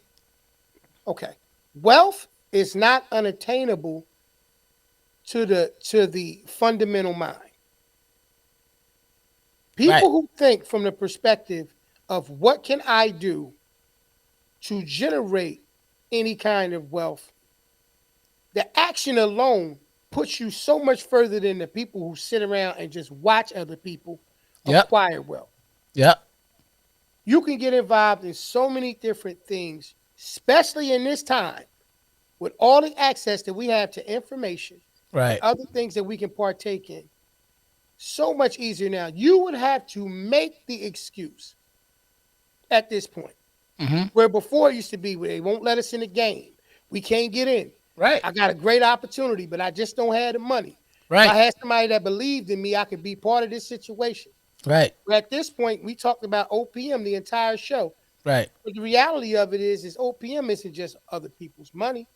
Okay, wealth is not unattainable to the fundamental mind. Right. People who think from the perspective of what can I do to generate any kind of wealth, the action alone puts you so much further than the people who sit around and just watch other people Yep. acquire wealth. Yep. You can get involved in so many different things, especially in this time with all the access that we have to information and Right. other things that we can partake in. So much easier now. You would have to make the excuse at this point. Mm-hmm. Where before it used to be, where they won't let us in the game. We can't get in. Right. I got a great opportunity, but I just don't have the money. If I Right. had somebody that believed in me, I could be part of this situation. Right. But at this point, we talked about OPM the entire show. Right. But the reality of it is OPM isn't just other people's money.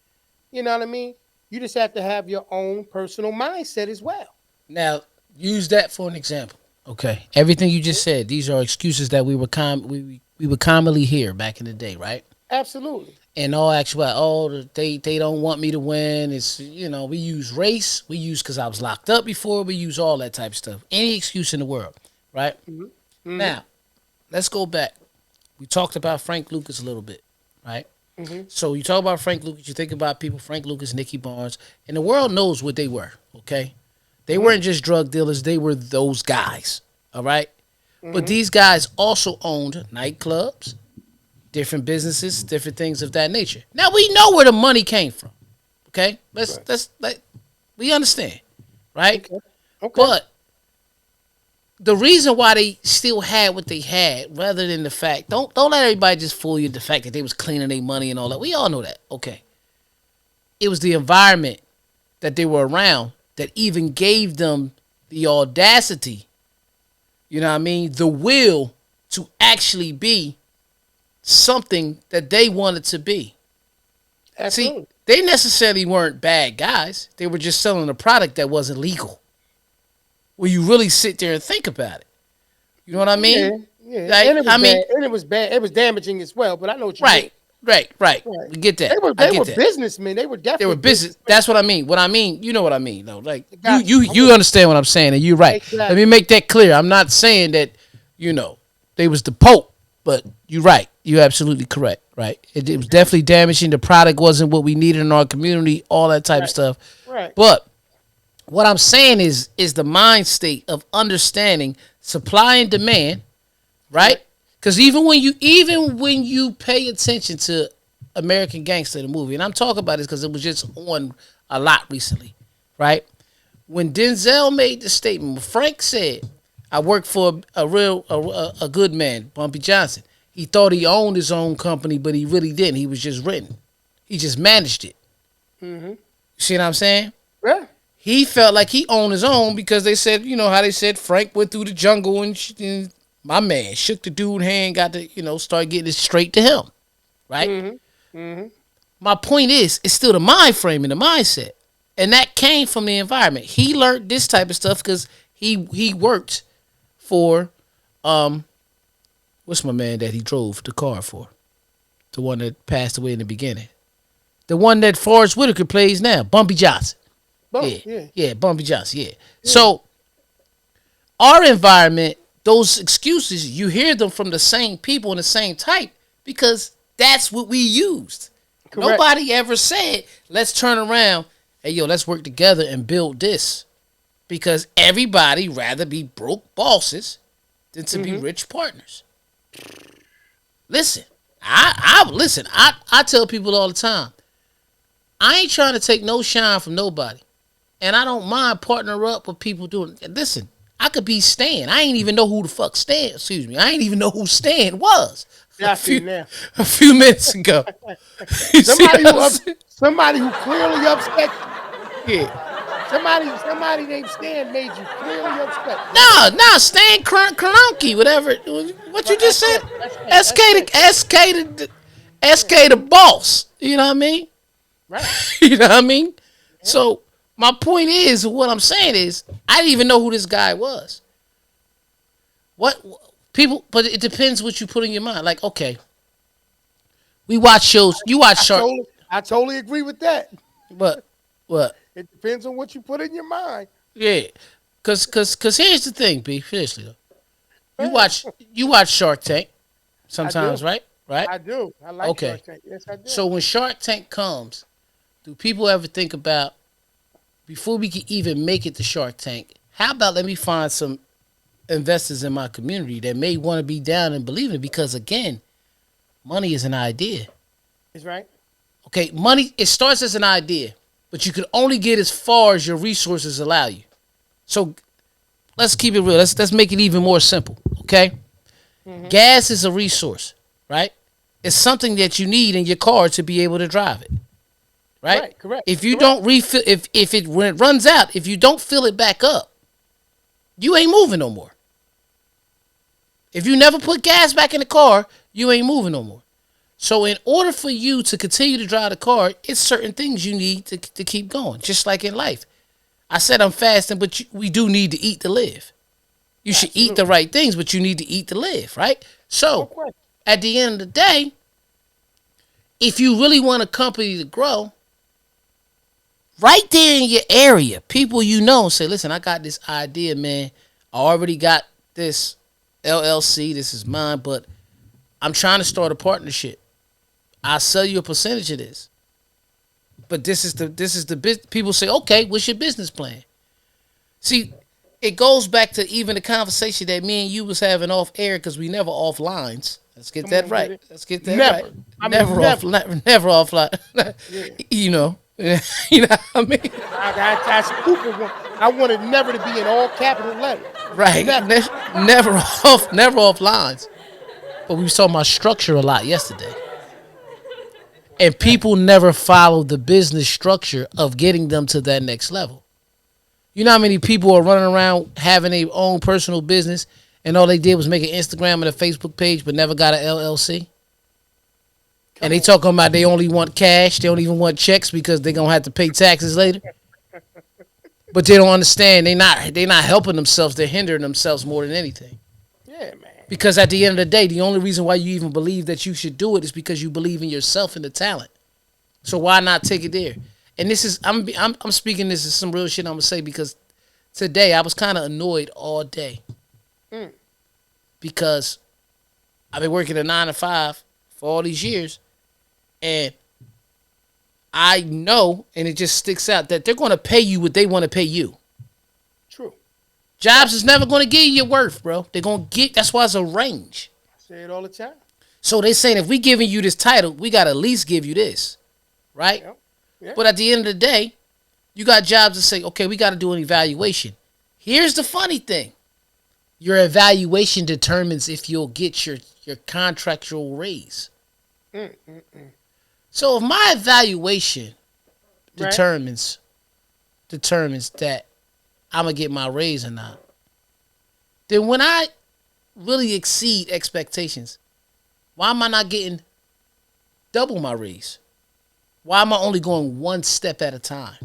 You know what I mean? You just have to have your own personal mindset as well. Now use that for an example. Okay. Everything you just said. These are excuses that we would commonly hear back in the day, right? Absolutely. In all actuality, they don't want me to win. It's we use race. We use because I was locked up before. We use all that type of stuff. Any excuse in the world, right? Mm-hmm. Mm-hmm. Now let's go back. We talked about Frank Lucas a little bit, right? Mm-hmm. So you talk about Frank Lucas, you think about people, Frank Lucas, Nicky Barnes, and the world knows what they were, okay? They Mm-hmm. weren't just drug dealers, they were those guys, all right? But Mm-hmm. these guys also owned nightclubs, different businesses, different things of that nature. Now we know where the money came from, okay? Right. We understand, right? Okay. Okay. But the reason why they still had what they had, rather than the fact, don't let everybody just fool you the fact that they was cleaning their money and all that. We all know that. Okay. It was the environment that they were around that even gave them the audacity, you know what I mean, the will to actually be something that they wanted to be. See, Absolutely. they necessarily weren't bad guys. They were just selling a product that wasn't legal. When you really sit there and think about it. You know what I Yeah. mean? Yeah. Like, And it was I mean, bad. And it was bad. It was damaging as well. But I know what you mean. right, right, right. Right. We get that. They were I they get were that. businessmen. They were They were definitely business. businessmen. That's what I mean. What I mean, you know what I mean, though. Like Got you understand what I'm saying, and you're right. Let me Exactly. make that clear. I'm not saying that they was the Pope, but you're right. You're absolutely correct. Right. It was definitely damaging. The product wasn't what we needed in our community. All that type of Right. stuff. Right. But what I'm saying is the mind state of understanding supply and demand, right? Right. Because even when you pay attention to American Gangster, the movie, and I'm talking about this because it was just on a lot recently, right? When Denzel made the statement, when Frank said, "I work for a good man, Bumpy Johnson." He thought he owned his own company, but he really didn't. He was just written. He just managed it. Mm-hmm. See what I'm saying? Yeah. He felt like he owned his own because they said, how they said Frank went through the jungle and my man shook the dude's hand, got to, start getting it straight to him, right? Mm-hmm. Mm-hmm. My point is, it's still the mind frame and the mindset. And that came from the environment. He learned this type of stuff because he worked for, what's my man that he drove the car for? The one that passed away in the beginning. The one that Forrest Whitaker plays now, Bumpy Johnson. Boom. Yeah, Yeah. yeah, Bumpy Johnson, yeah. So our environment, those excuses, you hear them from the same people and the same type because that's what we used. Correct. Nobody ever said, let's turn around, hey, let's work together and build this. Because everybody rather be broke bosses than to be rich partners. Listen, I tell people all the time, I ain't trying to take no shine from nobody. And I don't mind partner up with people doing. Listen, I could be Stan. I ain't even know who the fuck Stan. Excuse me. I ain't even know who Stan was. Yeah, I see now. A few minutes ago. You see Somebody what who I'm up, saying? somebody who clearly upset. Yeah. somebody named Stan made you clearly upset. Yes. No, Stan Kroenke, whatever. What you Right, just said? that's it. SK the boss. You know what I mean? Right. You know what I mean? Yeah. So my point is, what I'm saying is, I didn't even know who this guy was. What people? But it depends what you put in your mind. Like, okay, we watch shows. You watch Shark. I totally agree with that. What? What? It depends on what you put in your mind. Yeah. Cause here's the thing, B. Seriously though. You Hey, watch Shark Tank I sometimes, do. right? Right? I do. I like Okay. Shark Tank. Yes, I do. So when Shark Tank comes, do people ever think about, before we can even make it to Shark Tank, how about let me find some investors in my community that may want to be down and believe in it? Because again, money is an idea. It's right. Okay, money, it starts as an idea, but you can only get as far as your resources allow you. So let's keep it real. Let's make it even more simple. Okay, gas is a resource, right? It's something that you need in your car to be able to drive it, right? Right. Correct. If you Correct. don't refill, if it when it runs out, if you don't fill it back up, you ain't moving no more. If you never put gas back in the car, you ain't moving no more. So in order for you to continue to drive the car, it's certain things you need to keep going. Just like in life, I said I'm fasting, but we do need to eat to live. You should eat the Absolutely. right things, but you need to eat to live, right? No So question. at the end of the day, if you really want a company to grow, right there in your area, people you know say, listen, I got this idea, man. I already got this LLC. This is mine, but I'm trying to start a partnership. I'll sell you a percentage of this. But this is the people say, okay, what's your business plan? See, it goes back to even the conversation that me and you was having off air, because we never off lines. Let's get Come that on, right. baby. Let's get that Never. right. I Never mean, off, never. never off line. Yeah. You know, you know what I mean? I stupid one. I wanted never to be in all capital letters. Right. Never. Never never off lines. But we was talking about structure a lot yesterday. And Right. people never follow the business structure of getting them to that next level. You know how many people are running around having their own personal business and all they did was make an Instagram and a Facebook page but never got an LLC? And Come they on. talking about they only want cash, they don't even want checks because they're gonna have to pay taxes later. But they don't understand they not helping themselves, they're hindering themselves more than anything. Yeah, man. Because at the end of the day, the only reason why you even believe that you should do it is because you believe in yourself and the talent. So why not take it there? And this is I'm speaking, this is some real shit I'm gonna say, because today I was kind of annoyed all day Mm. because I've been working a 9 to 5 for all these years, and I know, and it just sticks out, that they're gonna pay you what they want to pay you. True. Jobs is never gonna give you your worth, bro. They're gonna get, that's why it's a range. I say it all the time. So they saying if we giving you this title, we gotta at least give you this, right? Yep. Yeah. But at the end of the day, you got jobs that say, okay, we got to do an evaluation. Here's the funny thing. Your evaluation determines if you'll get your contractual raise. Mm, mm, mm. So if my evaluation Right. determines that I'm going to get my raise or not, then when I really exceed expectations, why am I not getting double my raise? Why am I only going one step at a time?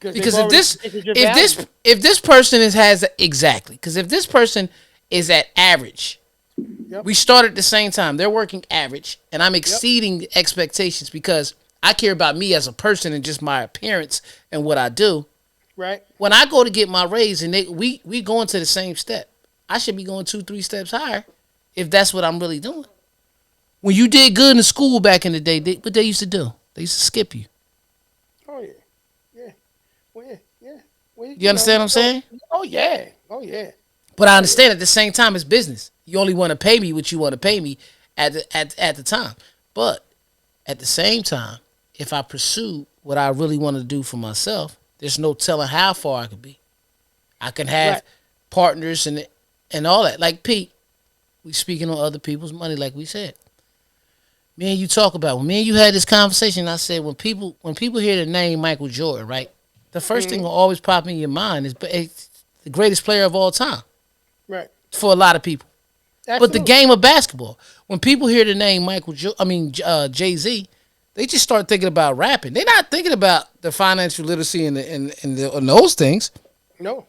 Because if this person has exactly, because if this person is at average, Yep. we start at the same time, they're working average, and I'm exceeding the expectations because I care about me as a person and just my appearance and what I do. Right. When I go to get my raise and we going to the same step, I should be going 2-3 steps higher if that's what I'm really doing. When you did good in school back in the day, what they used to do? They used to skip you. Oh yeah. Yeah. Well, yeah. Yeah. Well, You understand what I'm saying? Oh yeah. Oh yeah. But I understand at the same time it's business. You only want to pay me what you want to pay me at the time. But at the same time, if I pursue what I really want to do for myself, there's no telling how far I could be. I can have Right. partners and all that. Like Pete, we speaking on other people's money, like we said. Me and you talk about, when me and you had this conversation, I said when people hear the name Michael Jordan, right? the first thing Mm-hmm. will always pop in your mind is the greatest player of all time Right. for a lot of people. But the Absolutely. game of basketball, when people hear the name Jay Z, they just start thinking about rapping. They're not thinking about the financial literacy and those things. No.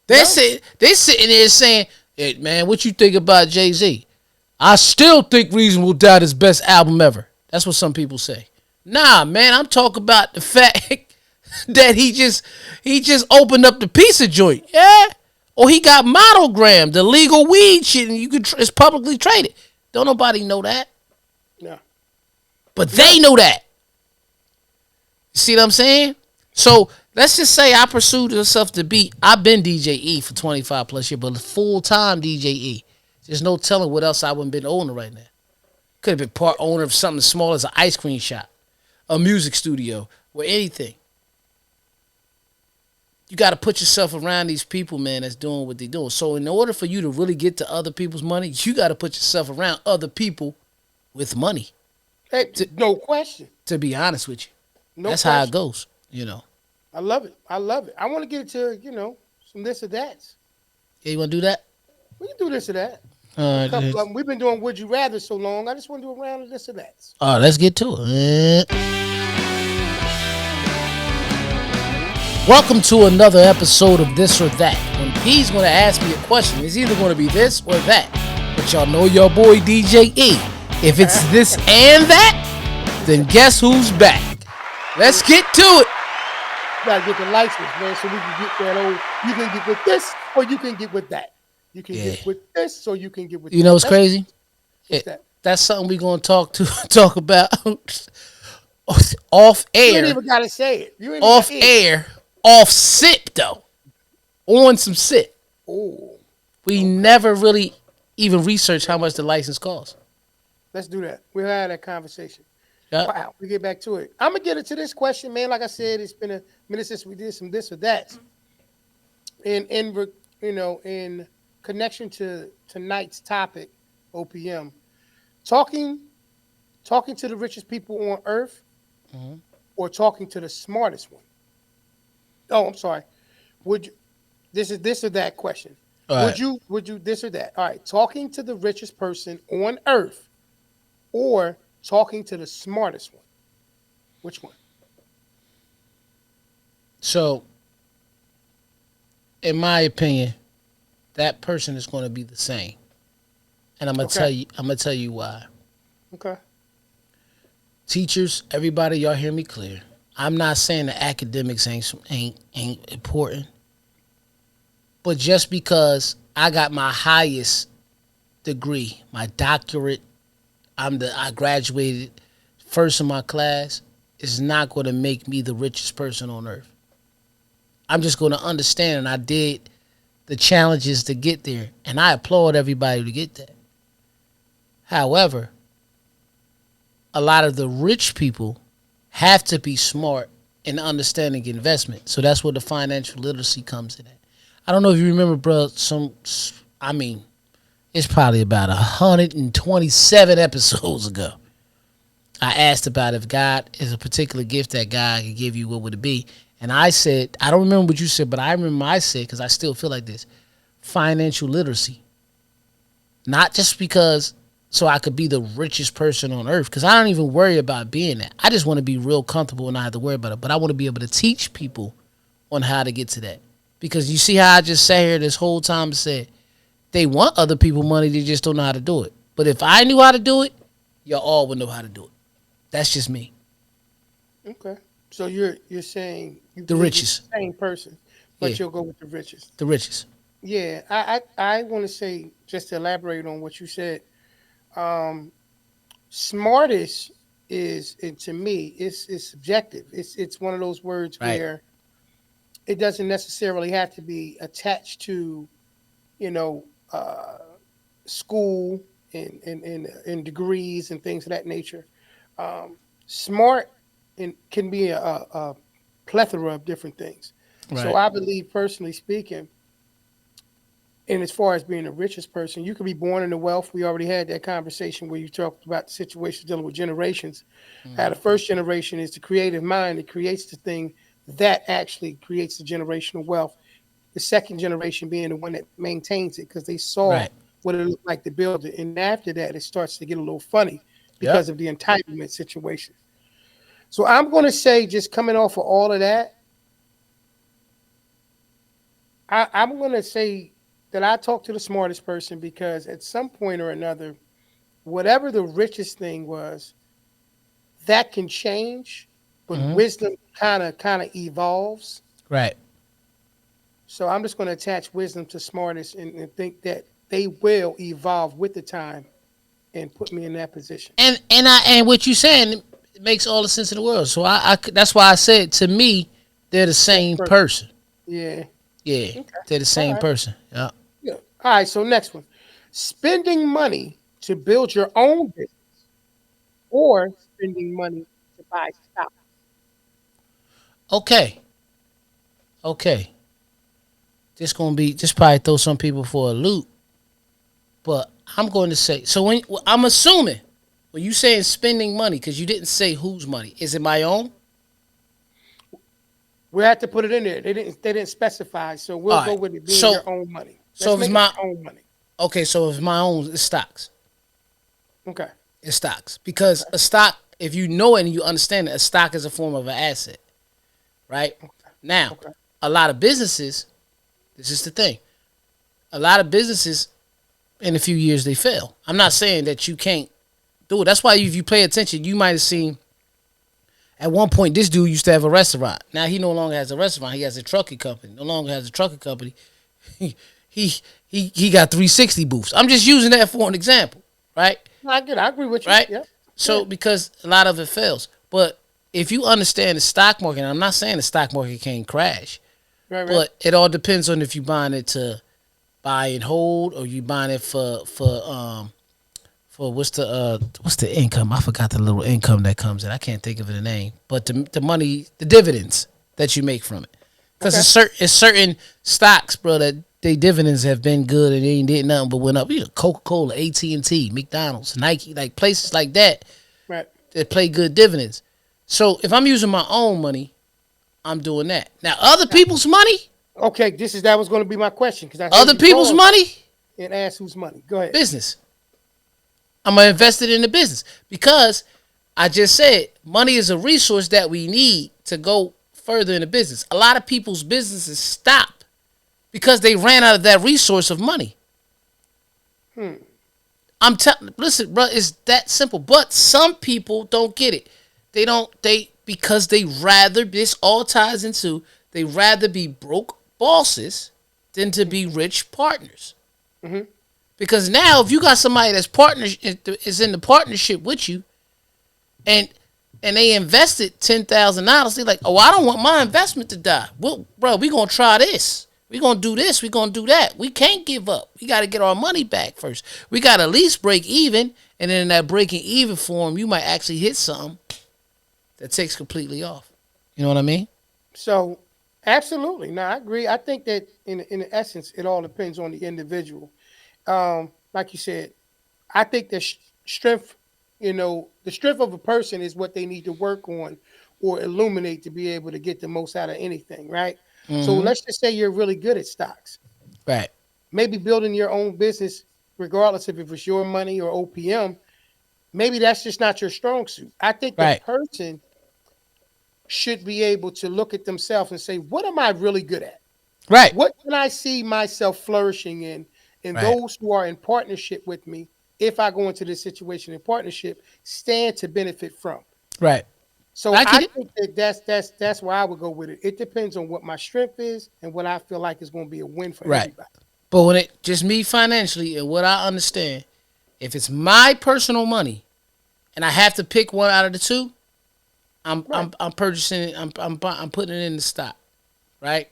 They No. sit they sitting there saying, hey, "Man, what you think about Jay Z?" I still think Reasonable Doubt is best album ever. That's what some people say. Nah, man, I'm talking about the fact that he just opened up the pizza joint, yeah, or he got monogram, the legal weed shit, and it's publicly traded. Don't nobody know that, No. but they No. know that. You see what I'm saying? So let's just say I pursued myself to be. I've been DJE for 25 plus years, but full time DJE. There's no telling what else I wouldn't been owner right now. Could have been part owner of something as small as an ice cream shop, a music studio, or anything. You got to put yourself around these people, man, that's doing what they're doing. So in order for you to really get to other people's money, you got to put yourself around other people with money. Hey, To, no question. to be honest with you, No that's how it question. goes. You know. I love it. I love it. I want to get into, some this or that. Yeah, you want to do that? We can do this or that. A All couple right. of them. We've been doing Would You Rather so long. I just want to do a round of this or that. All right, let's get to it. Welcome to another episode of This or That. When P's going to ask me a question, it's either going to be this or that. But y'all know your boy DJ E. If it's this and that, then guess who's back? Let's get to it. You gotta get the license, man, so we can get that old. You can get with this, or you can get with that. You can Yeah. get with this, or you can get with. You that. know what's crazy? What's that? That's something we're going to talk about off You ain't air. even gotta say it. You ain't even Off got it. air. Off sip, though. On some sip. Oh, We never really even researched how much the license costs. let's do that. We'll have that conversation. Yeah. Wow, we get back to it. I'm gonna get into this question, man. Like I said, it's been a minute since we did some this or that. In connection to tonight's topic, OPM, talking talking to the richest people on earth, Mhm. or talking to the smartest one. Oh, I'm sorry. Would you? This is this or that question. All Would right. you? Would you this or that? All right. Talking to the richest person on earth, or talking to the smartest one. Which one? So, in my opinion, that person is going to be the same, and I'm gonna Okay. tell you. I'm gonna tell you why. Okay. Teachers, everybody, y'all hear me clear. I'm not saying the academics ain't important, but just because I got my highest degree, my doctorate, I graduated first in my class, is not going to make me the richest person on earth. I'm just going to understand, and I did the challenges to get there, and I applaud everybody to get that. However, a lot of the rich people have to be smart in understanding investment. So that's where the financial literacy comes in. At. I don't know if you remember, bro. I mean, it's probably about 127 episodes ago. I asked about if God is a particular gift that God could give you, what would it be? And I said, I don't remember what you said, but I remember I said, because I still feel like this, financial literacy. Not just because so I could be the richest person on earth, because I don't even worry about being that. I just want to be real comfortable and not have to worry about it. But I want to be able to teach people on how to get to that. Because you see how I just sat here this whole time and said, they want other people money, they just don't know how to do it. But if I knew how to do it, y'all all would know how to do it. That's just me. Okay. So you're saying you The believe you're richest. the same person, Yeah, but you'll go with the richest. the richest. Yeah. I want to say, just to elaborate on what you said. Um, Smartest is, and to me, it's subjective. It's one of those words Right. where it doesn't necessarily have to be attached to, you know, school and degrees and things of that nature. Smart can be a plethora of different things. So Right. I believe, personally speaking, and as far as being the richest person, you could be born into wealth. We already had that conversation where you talked about the situations dealing with generations. How Mm-hmm. the first generation is the creative mind that creates the thing that actually creates the generational wealth. The second generation being the one that maintains it because they saw Right. what it looked like to build it. And after that, it starts to get a little funny Yep. because of the entitlement situation. So I'm going to say, just coming off of all of that, I'm going to say that I talked to the smartest person because at some point or another, whatever the richest thing was, that can change, but Hmm. wisdom kind of evolves. Right. So I'm just going to attach wisdom to smartest and think that they will evolve with the time and put me in that position. And what you saying makes all the sense in the world. So that's why I said to me, they're the Same same person. person. Yeah. Yeah, Okay. they're the All same right. person. Yeah. Yeah. All right. So next one, spending money to build your own business or spending money to buy stock. Okay. Okay. This probably throw some people for a loop, but I'm going to say so. I'm assuming when you saying spending money, because you didn't say whose money, is it my own? We have to put it in there. They didn't specify, so we'll All go right. with it being So your own money. so Let's if it's make it my your own money. okay, so if it's my own, it's stocks. Okay. It's stocks because Okay. a stock, if you know it and you understand it, a stock is a form of an asset, right? Now, Okay. a lot of businesses. This is the thing. A lot of businesses in a few years they fail. I'm not saying that you can't do it. That's why if you pay attention, you might have seen at one point this dude used to have a restaurant. Now he no longer has a restaurant. He has a trucking company. No longer has a trucking company. He he he got 360 booths. I'm just using that for an example, right? No, I get it. I agree with you. Right? Yeah. Yeah. So because a lot of it fails. But if you understand the stock market, and I'm not saying the stock market can't crash, Right. Right. but it all depends on if you buying it to buy and hold or you buying it for what's the income? I forgot the little income that comes in. I can't think of the name, but the money, the dividends that you make from it. Because Okay. it's certain stocks, bro, that they dividends have been good and they ain't did nothing but went up. You know, Coca Cola, AT&T, McDonald's, Nike, like places like that Right. that play good dividends. So if I'm using my own money, I'm doing that. Now other people's money, Okay. That was going to be my question because I heard other you people's pause money, and ask whose money. Go ahead. business. I'm gonna Okay. invest it in the business because I just said money is a resource that we need to go further in the business. A lot of people's businesses stop because they ran out of that resource of money. Hmm. Listen, bro, it's that simple. But some people don't get it. They don't. Because they rather. This all ties into they rather be broke bosses than to be rich partners. Mm-hmm. Because now, if you got somebody that's is in the partnership with you, and they invested $10,000, they're like, oh, I don't want my investment to die. Well, bro, we gonna try this. We gonna do this. We gonna do that. We can't give up. We got to get our money back first. We got to at least break even, and then in that breaking even form, you might actually hit something that takes completely off. You know what I mean? So, absolutely. No, I agree. I think that in essence, it all depends on the individual. Like you said, I think that strength, the strength of a person is what they need to work on or illuminate to be able to get the most out of anything, right? So Mm-hmm. let's just say you're really good at stocks. Right. Maybe building your own business, regardless if it's your money or OPM, maybe that's just not your strong suit. I think the Right. person should be able to look at themselves and say, what am I really good at? Right. What can I see myself flourishing in? And Right. those who are in partnership with me, if I go into this situation in partnership, stand to benefit from. Right. So I I get it. think that that's where I would go with it. It depends on what my strength is and what I feel like is going to be a win for Right. everybody. But when it just me financially and what I understand, if it's my personal money and I have to pick one out of the two, Right. I'm purchasing it. I'm putting it in the stock. Right.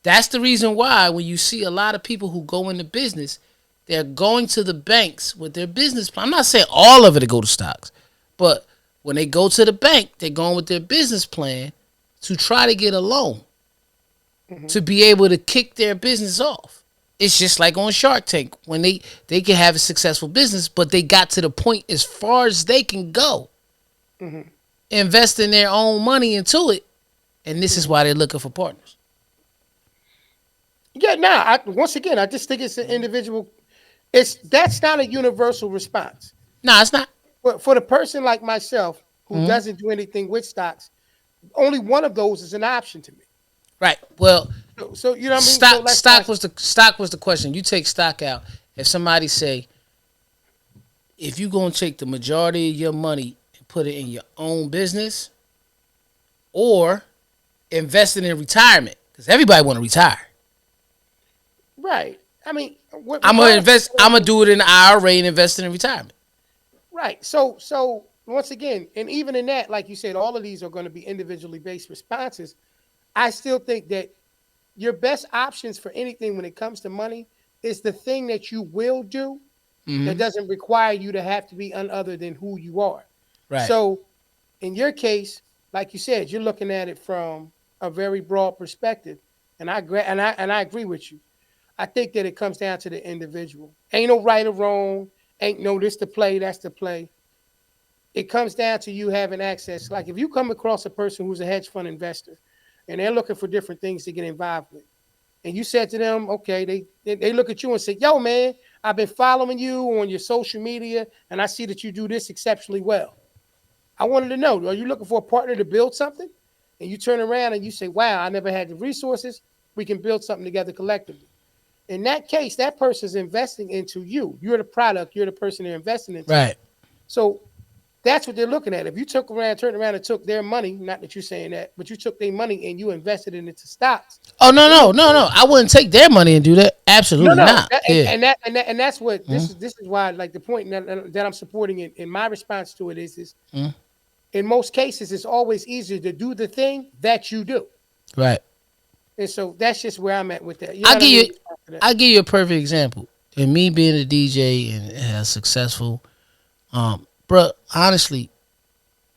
That's the reason why when you see a lot of people who go into business, they're going to the banks with their business plan. I'm not saying all of it to go to stocks, but when they go to the bank, they're going with their business plan to try to get a loan Hmm. to be able to kick their business off. It's just like on Shark Tank when they can have a successful business, but they got to the point as far as they can go, Hmm. investing their own money into it, and this is why they're looking for partners. Yeah, nah. Once again, I just think it's an individual. That's not a universal response. No, it's not. But for the person like myself who Hmm. doesn't do anything with stocks, only one of those is an option to me. Right. Well, So you know what I mean. So stock that's why. stock was the stock was the question. You take stock out. If somebody say, if you gonna take the majority of your money and put it in your own business, or invest it in retirement, because everybody want to retire. Right. I mean, I'm gonna regardless. invest. I'm gonna do it in an IRA and invest it in retirement. Right. So once again, and even in that, like you said, all of these are going to be individually based responses. I still think that your best options for anything when it comes to money is the thing that you will do that Hmm. doesn't require you to have to be other than who you are. Right. So in your case, like you said, you're looking at it from a very broad perspective, and I agree with you. I think that it comes down to the individual. Ain't no right or wrong. Ain't no this to play, that's to play. It comes down to you having access. Like if you come across a person who's a hedge fund investor and they're looking for different things to get involved with, and you said to them, okay, they look at you and say, yo, man, I've been following you on your social media and I see that you do this exceptionally well. I wanted to know, are you looking for a partner to build something? And you turn around and you say, wow, I never had the resources. We can build something together collectively. In that case, that person's investing into you. You're the product, you're the person they're investing into. Right. So that's what they're looking at. If you turned around and took their money, not that you're saying that, but you took their money and you invested it into stocks, Oh no they no look no for no! I wouldn't take their money and do that. no, Absolutely no, not. Yeah. and that's what Mm-hmm. this is why like the point that I'm supporting it in my response to it is Mm-hmm. in most cases it's always easier to do the thing that you do, Right. and so that's just where I'm at with that. You know I'll what I give mean? you. I'll give you a perfect example. And me being a DJ and successful, bro. Honestly,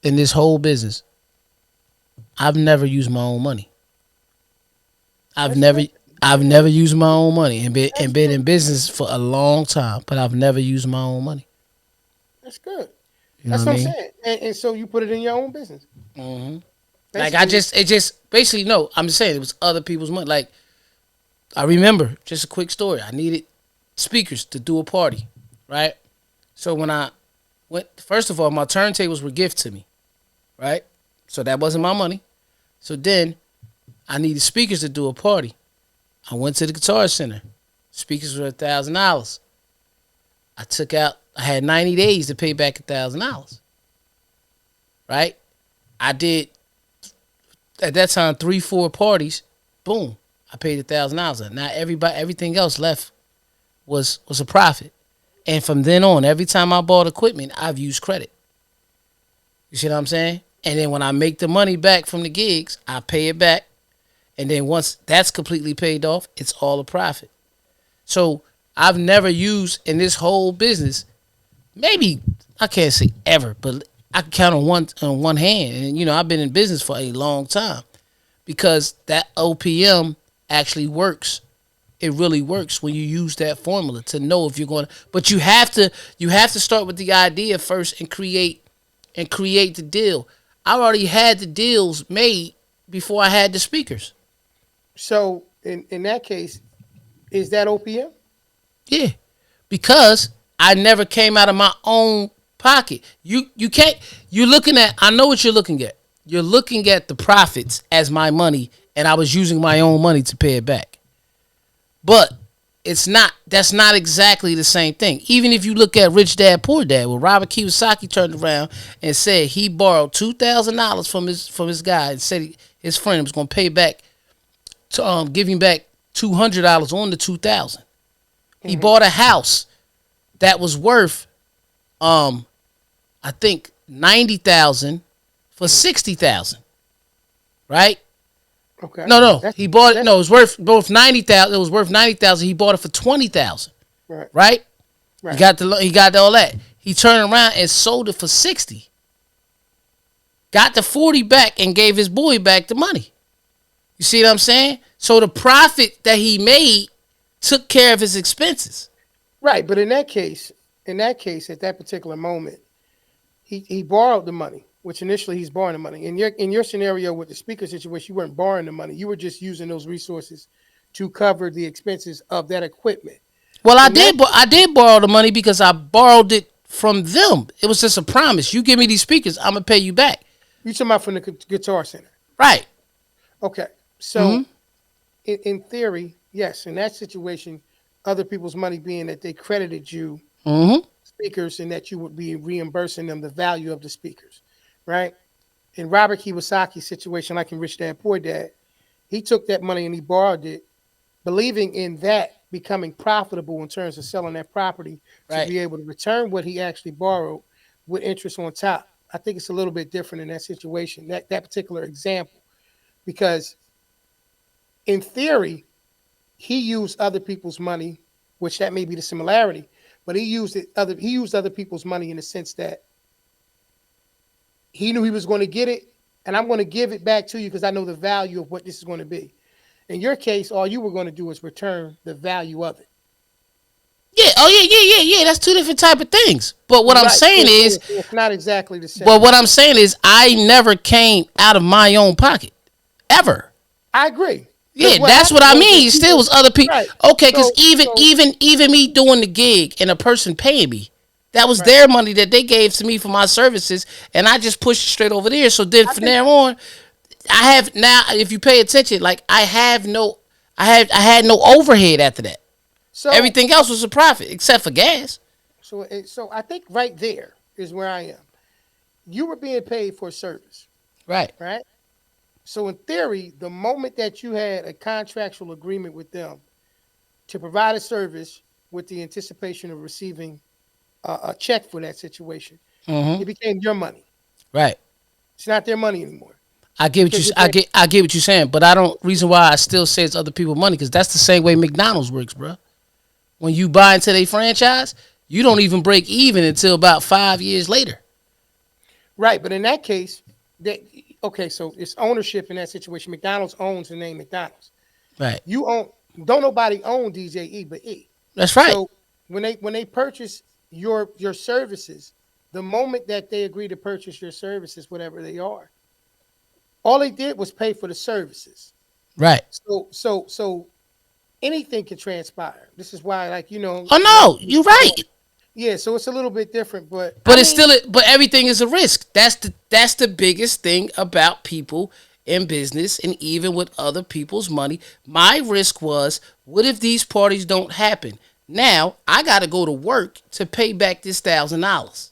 in this whole business, I've never used my own money. I've That's never. good. I've never used my own money and That's been good. in business for a long time, but I've never used my own money. That's good. You know what That's I what I'm mean? saying. And so you put it in your own business, Hmm. Like basically. it just basically no. I'm just saying it was other people's money. Like I remember, just a quick story. I needed speakers to do a party, right? So when I went, first of all, my turntables were gift to me, right? So that wasn't my money. So then I needed speakers to do a party. I went to the Guitar Center. Speakers were $1,000. I took out. I had 90 days to pay back $1,000, right? I did at that time 3-4 parties. Boom, I paid $1,000. Now everything else left was a profit. And from then on, every time I bought equipment, I've used credit. You see what I'm saying? And then when I make the money back from the gigs, I pay it back. And then once that's completely paid off, it's all a profit. So I've never used in this whole business, maybe I can't say ever, but I can count on one hand. And I've been in business for a long time because that OPM actually works. It really works when you use that formula to know if you're going to, but you have to start with the idea first and create the deal. I already had the deals made before I had the speakers. So in that case, is that OPM? Yeah, because I never came out of my own pocket. You can't. You're looking at. I know what you're looking at. You're looking at the profits as my money, and I was using my own money to pay it back. But it's not. That's not exactly the same thing. Even if you look at Rich Dad Poor Dad, where Robert Kiyosaki turned around and said he borrowed $2,000 from his guy and said his friend was going to pay back to give him back $200 on the 2,000. He Mm-hmm. bought a house that was worth I think 90,000 for 60,000, right? Okay. No, That's he bought it. that's No, it was worth both 90,000. It was worth 90,000. He bought it for 20,000, right. right? Right. He got all that. He turned around and sold it for 60. Got the 40 back and gave his boy back the money. You see what I'm saying? So the profit that he made took care of his expenses. Right. But in that case, at that particular moment, he borrowed the money. which initially he's borrowing the money. In your scenario with the speaker situation, you weren't borrowing the money. You were just using those resources to cover the expenses of that equipment. Well, In that, I did borrow the money because I borrowed it from them. It was just a promise. You give me these speakers, I'm gonna pay you back. you talking about from the Guitar Center. Right. Okay. Mm-hmm. So in theory, yes, in that situation, other people's money being that they credited you Mm-hmm. speakers and that you would be reimbursing them the value of the speakers, right? In Robert Kiyosaki's situation, like in Rich Dad Poor Dad, he took that money and he borrowed it, believing in that becoming profitable in terms of selling that property to Right. be able to return what he actually borrowed with interest on top. I think it's a little bit different in that situation, that particular example, because in theory, he used other people's money, which that may be the similarity, but he used other people's money in the sense that he knew he was going to get it, and I'm going to give it back to you because I know the value of what this is going to be. In your case, all you were going to do is return the value of it. Yeah. Oh yeah. Yeah. Yeah. Yeah. That's two different type of things. But what I'm Right. saying is, It's not exactly the but same. what I'm saying is, I never came out of my own pocket, ever. I agree. Because Yeah, what that's what happened I was that mean. It you still were was other people. right. Okay, because So even so even even me doing the gig and a person paying me, that was right. their money that they gave to me for my services, and I just pushed it straight over there. So then I from think there on, I have now. If you pay attention, like I had no overhead after that. so. Everything else was a profit except for gas. So I think right there is where I am. You were being paid for a service, Right. right? So in theory, the moment that you had a contractual agreement with them to provide a service with the anticipation of receiving a check for that situation, Mm-hmm. it became your money. Right. It's not their money anymore I get what you because you're paying. I get what you're saying, but I don't reason why I still say it's other people's money because that's the same way McDonald's works, bro. When you buy into their franchise, you don't even break even until about 5 years later. Right, but in that case, that okay, so it's ownership in that situation. McDonald's owns the name McDonald's. Right. You own don't nobody own DJE but E. That's right. So when they purchase your services, the moment that they agree to purchase your services, whatever they are, all they did was pay for the services. Right. So anything can transpire. This is why, like Oh like no, you're right. yeah. So it's a little bit different, but I But it's mean, still but everything is a risk. That's the biggest thing about people in business and even with other people's money. My risk was, what if these parties don't happen? Now I got to go to work to pay back this $1,000.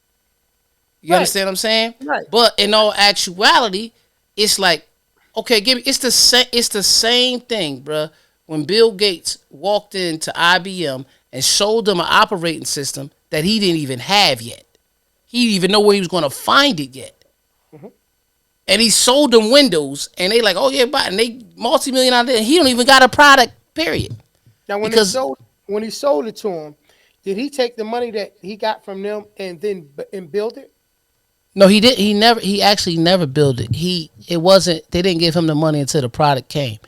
You right, understand what I'm saying? right. But in all actuality, it's like, okay, give me. It's the same thing, bruh. When Bill Gates walked into IBM and showed them an operating system that he didn't even have yet, he didn't even know where he was going to find it yet, Mhm. and he sold them Windows, and they like, oh yeah, but and they multi-million out there, and he don't even got a product. Period. Now Because when he sold it to him, did he take the money that he got from them and then and build it? no, he did. He never. He actually never built it. It wasn't. They didn't give him the money until the product came.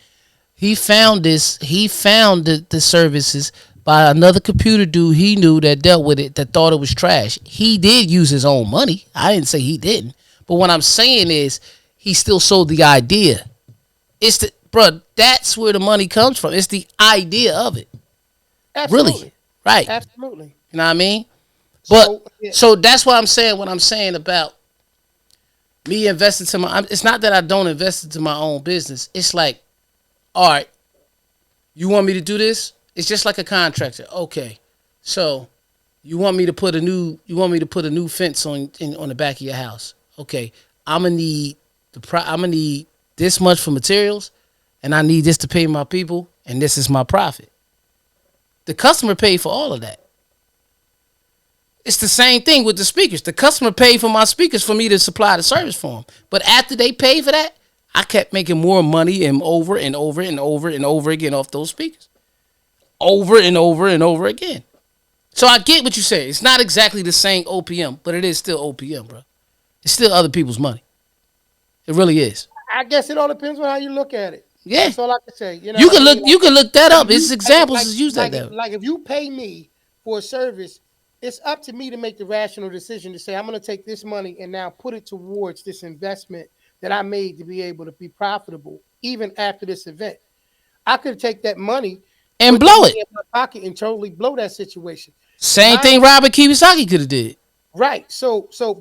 He found this. He found the services by another computer dude he knew that dealt with it that thought it was trash. He did use his own money. I didn't say he didn't. But what I'm saying is he still sold the idea. It's the bro. That's where the money comes from. It's the idea of it. Really, Absolutely, right? absolutely. You know what I mean? But So yeah, so that's why I'm saying what I'm saying about me investing to my. It's not that I don't invest into my own business. It's like, all right, you want me to do this? It's just like a contractor. Okay, so you want me to put a new fence on the back of your house. Okay, I'm gonna need I'm gonna need this much for materials, and I need this to pay my people, and this is my profit. The customer paid for all of that. It's the same thing with the speakers. The customer paid for my speakers for me to supply the service for them. But after they paid for that, I kept making more money and over and over and over and over again off those speakers. Over and over and over again. So I get what you say. It's not exactly the same OPM, but it is still OPM, bro. It's still other people's money. It really is. I guess it all depends on how you look at it. Yeah. That's all I can say. You know what I mean? You can look that Like up. if you It's examples is used like like that. like if you pay me for a service It's up to me to make the rational decision to say I'm going to take this money and now put it towards this investment that I made to be able to be profitable even after this event. I could take that money, and put that blow money it. in my pocket, and totally blow that situation. In Same my thing Robert Kiyosaki could have did. right,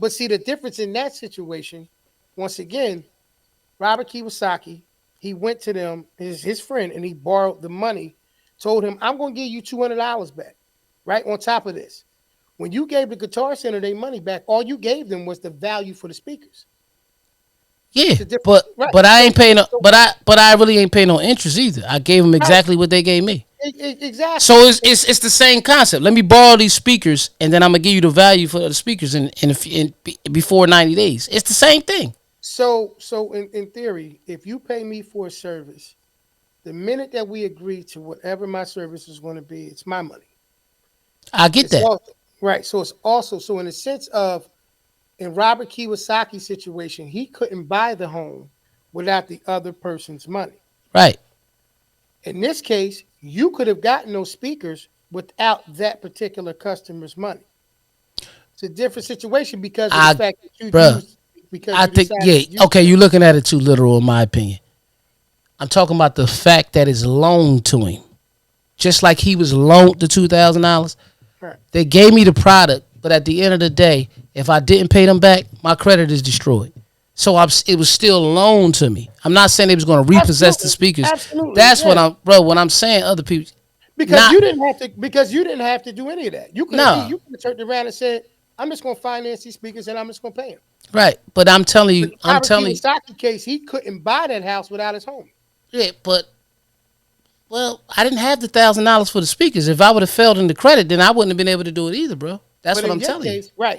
but see the difference in that situation. Once again, Robert Kiyosaki, he went to them, his friend, and he borrowed the money. Told him, "I'm going to give you $200 back." Right on top of this, when you gave the Guitar Center their money back, all you gave them was the value for the speakers. Yeah, It's a different, but right? but I ain't paying no, So but I really ain't paying no interest either. I gave them right, exactly what they gave me. exactly. So it's the same concept. Let me borrow these speakers, and then I'm gonna give you the value for the speakers before 90 days. It's the same thing. So in theory, if you pay me for a service, the minute that we agree to whatever my service is going to be, it's my money. I get It's that. also right. So it's also so in the sense of in Robert Kiyosaki's situation, he couldn't buy the home without the other person's money. Right. In this case, you could have gotten those speakers without that particular customer's money. It's a different situation because of the I, fact that you bruh, used because I you think decided yeah. to use Okay, them. you're looking at it too literal, in my opinion. I'm talking about the fact that it's loaned to him, just like he was loaned the $2,000. Right. They gave me the product, but at the end of the day, if I didn't pay them back, my credit is destroyed. So it was still loaned to me. I'm not saying they was going to repossess the Absolutely. speakers. Absolutely. That's what Yeah. I'm, bro. When I'm saying other people, Because not you didn't have to do any of that. nah, You could have turned around and said, "I'm just going to finance these speakers and I'm just going to pay them." right. But But I'm Robert telling you, Kiyosaki case, he couldn't buy that house without his home. yeah. But well, I didn't have the $1,000 for the speakers. If I would have failed in the credit, then I wouldn't have been able to do it either, bro. That's But what in I'm your telling you. case, right?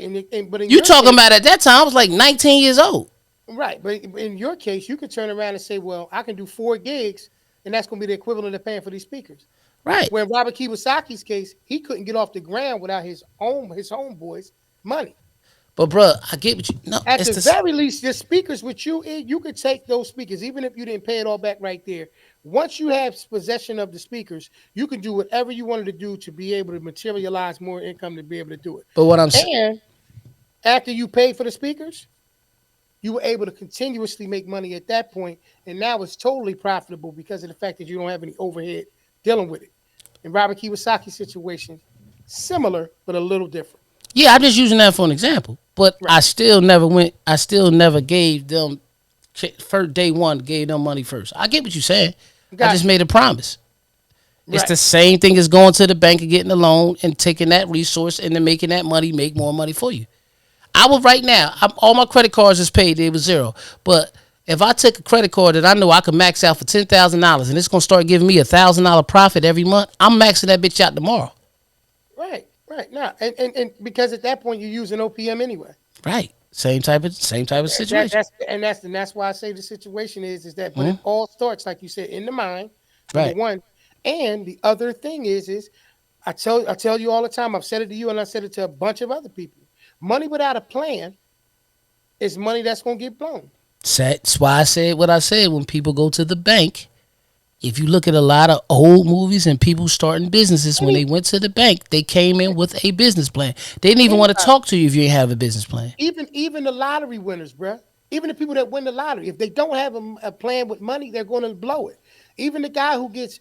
But in You your talking case, about at that time? I was like 19 years old. right? But in your case, you could turn around and say, "Well, I can do 4 gigs, and that's going to be the equivalent of paying for these speakers." Right. Where in Robert Kiyosaki's case, he couldn't get off the ground without his homeboys' money. But bro, I get what you. No, At it's the this. very least, the speakers with you in, you could take those speakers, even if you didn't pay it all back right there. Once you have possession of the speakers, you can do whatever you wanted to do to be able to materialize more income to be able to do it. But what I'm And after you pay for the speakers, you were able to continuously make money at that point, and now it's totally profitable because of the fact that you don't have any overhead dealing with it. In Robert Kiyosaki's situation, similar but a little different. yeah, I'm just using that for an example. But Right. I still never went. I still never gave them first day one. Gave them money first. I get what you're saying. I just Got you. made a promise. It's Right. the same thing as going to the bank and getting a loan and taking that resource and then making that money make more money for you. I would right now. All my credit cards is paid. They was zero. But if I took a credit card that I know I could max out for $10,000 and it's gonna start giving me $1,000 profit every month, I'm maxing that bitch out tomorrow. Right. Right. Now, and because at that point you're using OPM anyway. Right. Same type of situation. That's why I say the situation is that, but it Mhm. all starts like you said in the mind. Number Right. one, and the other thing is I tell you all the time. I've said it to you, and I said it to a bunch of other people. Money without a plan is money that's gonna get blown. That's why I said what I said when people go to the bank. If you look at a lot of old movies and people starting businesses, when Any they went to the bank, they came in with a business plan. They didn't even want to anybody, talk to you if you didn't have a business plan. even the lottery winners, bruh. Even the people that win the lottery, if they don't have a plan with money, they're going to blow it. Even the guy who gets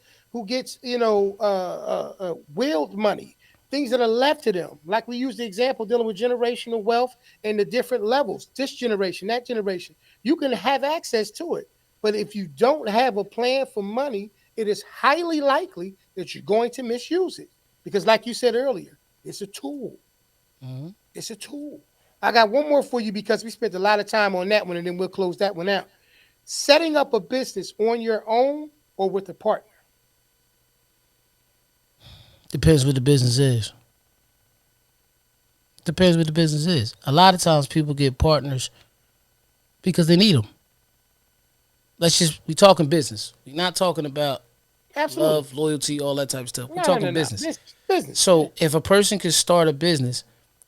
willed money, things that are left to them. Like we use the example dealing with generational wealth and the different levels. This generation, that generation, you can have access to it, but if you don't have a plan for money, it is highly likely that you're going to misuse it because, like you said earlier, it's a tool. Mm-hmm. It's a tool. I got one more for you because we spent a lot of time on that one, and then we'll close that one out. Setting up a business on your own or with a partner. Depends what the business is. Depends what the business is. A lot of times people get partners because they need them. We talking business. We're not talking about Absolutely. love, loyalty, all that type of stuff. We're No, no, no, talking no. business. Business. So if a person could start a business,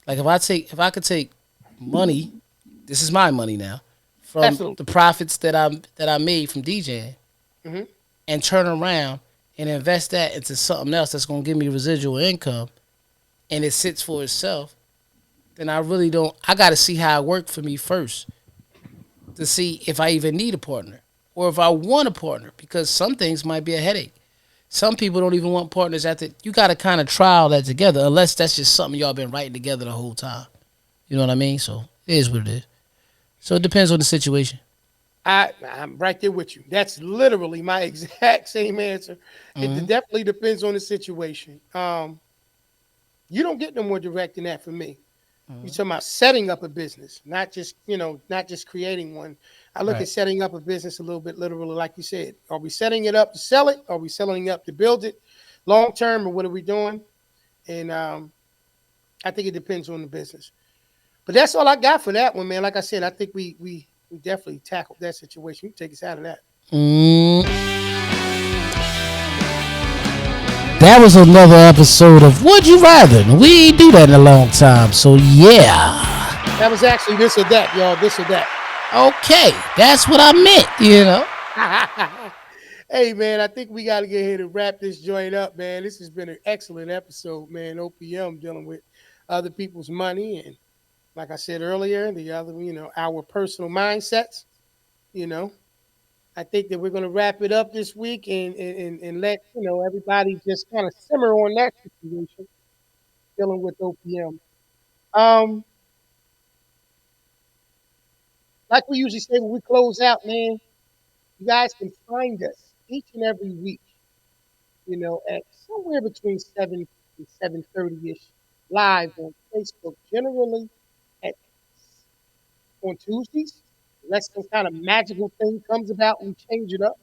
like if I could take money, this is my money now, from Absolutely. the profits that I made from DJing Hmm. and turn around and invest that into something else that's gonna give me residual income, and it sits for itself, then I really don't. I got to see how it worked for me first to see if I even need a partner or if I want a partner, because some things might be a headache. Some people don't even want partners after. You got to kind of trial that together, unless that's just something y'all been writing together the whole time. You know what I mean? So it is what it is. So it depends on the situation. I'm right there with you. That's literally my exact same answer. It Mm-hmm. definitely depends on the situation. You don't get no more direct than that from me. You're Mm-hmm. talking about setting up a business, not just not just creating one. I look at Right. setting up a business a little bit literally, like you said. Are we setting it up to sell it? Are we selling it up to build it long term, or what are we doing? And I think it depends on the business. But that's all I got for that one, man. Like I said, I think we definitely tackled that situation. You take us out of that. Mm. That was another episode of Would You Rather. We ain't do that in a long time. So yeah. That was actually this or that, y'all. This or that. Okay. That's what I meant. Hey, man, I think we got to get here to wrap this joint up, man. This has been an excellent episode, man. OPM dealing with other people's money. And like I said earlier, the other, our personal mindsets, you know. I think that we're going to wrap it up this week and let, everybody just kind of simmer on that situation dealing with OPM. Um, like we usually say when we close out, man, you guys can find us each and every week, at somewhere between 7 and 7:30 ish live on Facebook, generally at on Tuesdays. Unless some kind of magical thing comes about, we change it up.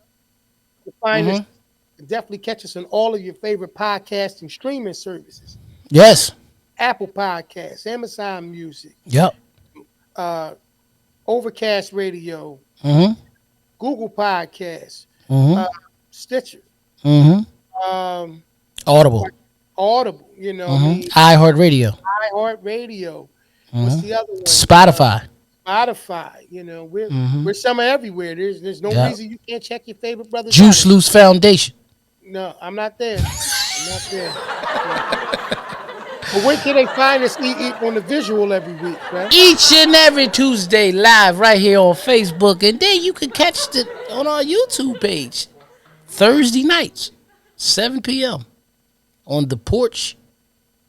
You can find us, Mm-hmm. definitely catch us on all of your favorite podcast and streaming services. You know, Yes. Apple Podcasts, Amazon Music, Yep. uh, Overcast Radio, Mm-hmm. Google Podcasts, Mm-hmm. uh, Stitcher, Mm-hmm. um, Audible. Audible. I Mm-hmm. mean, iHeartRadio. iHeartRadio. What's Mm-hmm. the other one? Spotify. Spotify. We're Mm-hmm. we're somewhere everywhere. There's no Yep. reason you can't check your favorite brothers out. Juice Loose Foundation. No, I'm not there. I'm not there. So, but where can they find us on the visual every week, man? Each and every Tuesday live right here on Facebook. And then you can catch it on our YouTube page. Thursday nights, 7 p.m. on the Porch.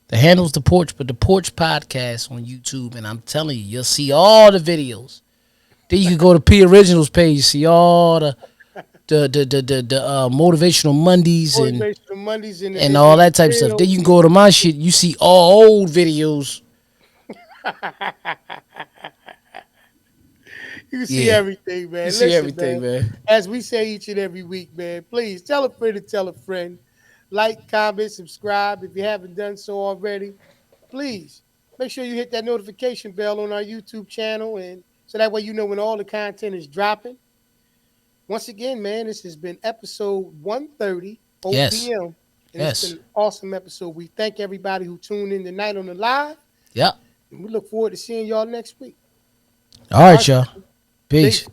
The handle's the Porch, but the Porch podcast on YouTube. And I'm telling you, you'll see all the videos. Then you can go to P Originals page, see all the motivational Mondays Motivational Mondays in and the, all in the that type of stuff. Then reels. you can go to my shit. You see all old videos. You see Yeah, everything, you man. see Listen, everything, man. man. As we say each and every week, man, please tell a friend to tell a friend. Like, comment, subscribe if you haven't done so already. Please make sure you hit that notification bell on our YouTube channel, and so that way you know when all the content is dropping. Once again, man, this has been episode 130 Yes, OPM, and it's been yes, an awesome episode. We thank everybody who tuned in tonight on the live, yep. and we look forward to seeing y'all next week. All All right, right, y'all. family. Peace. Peace.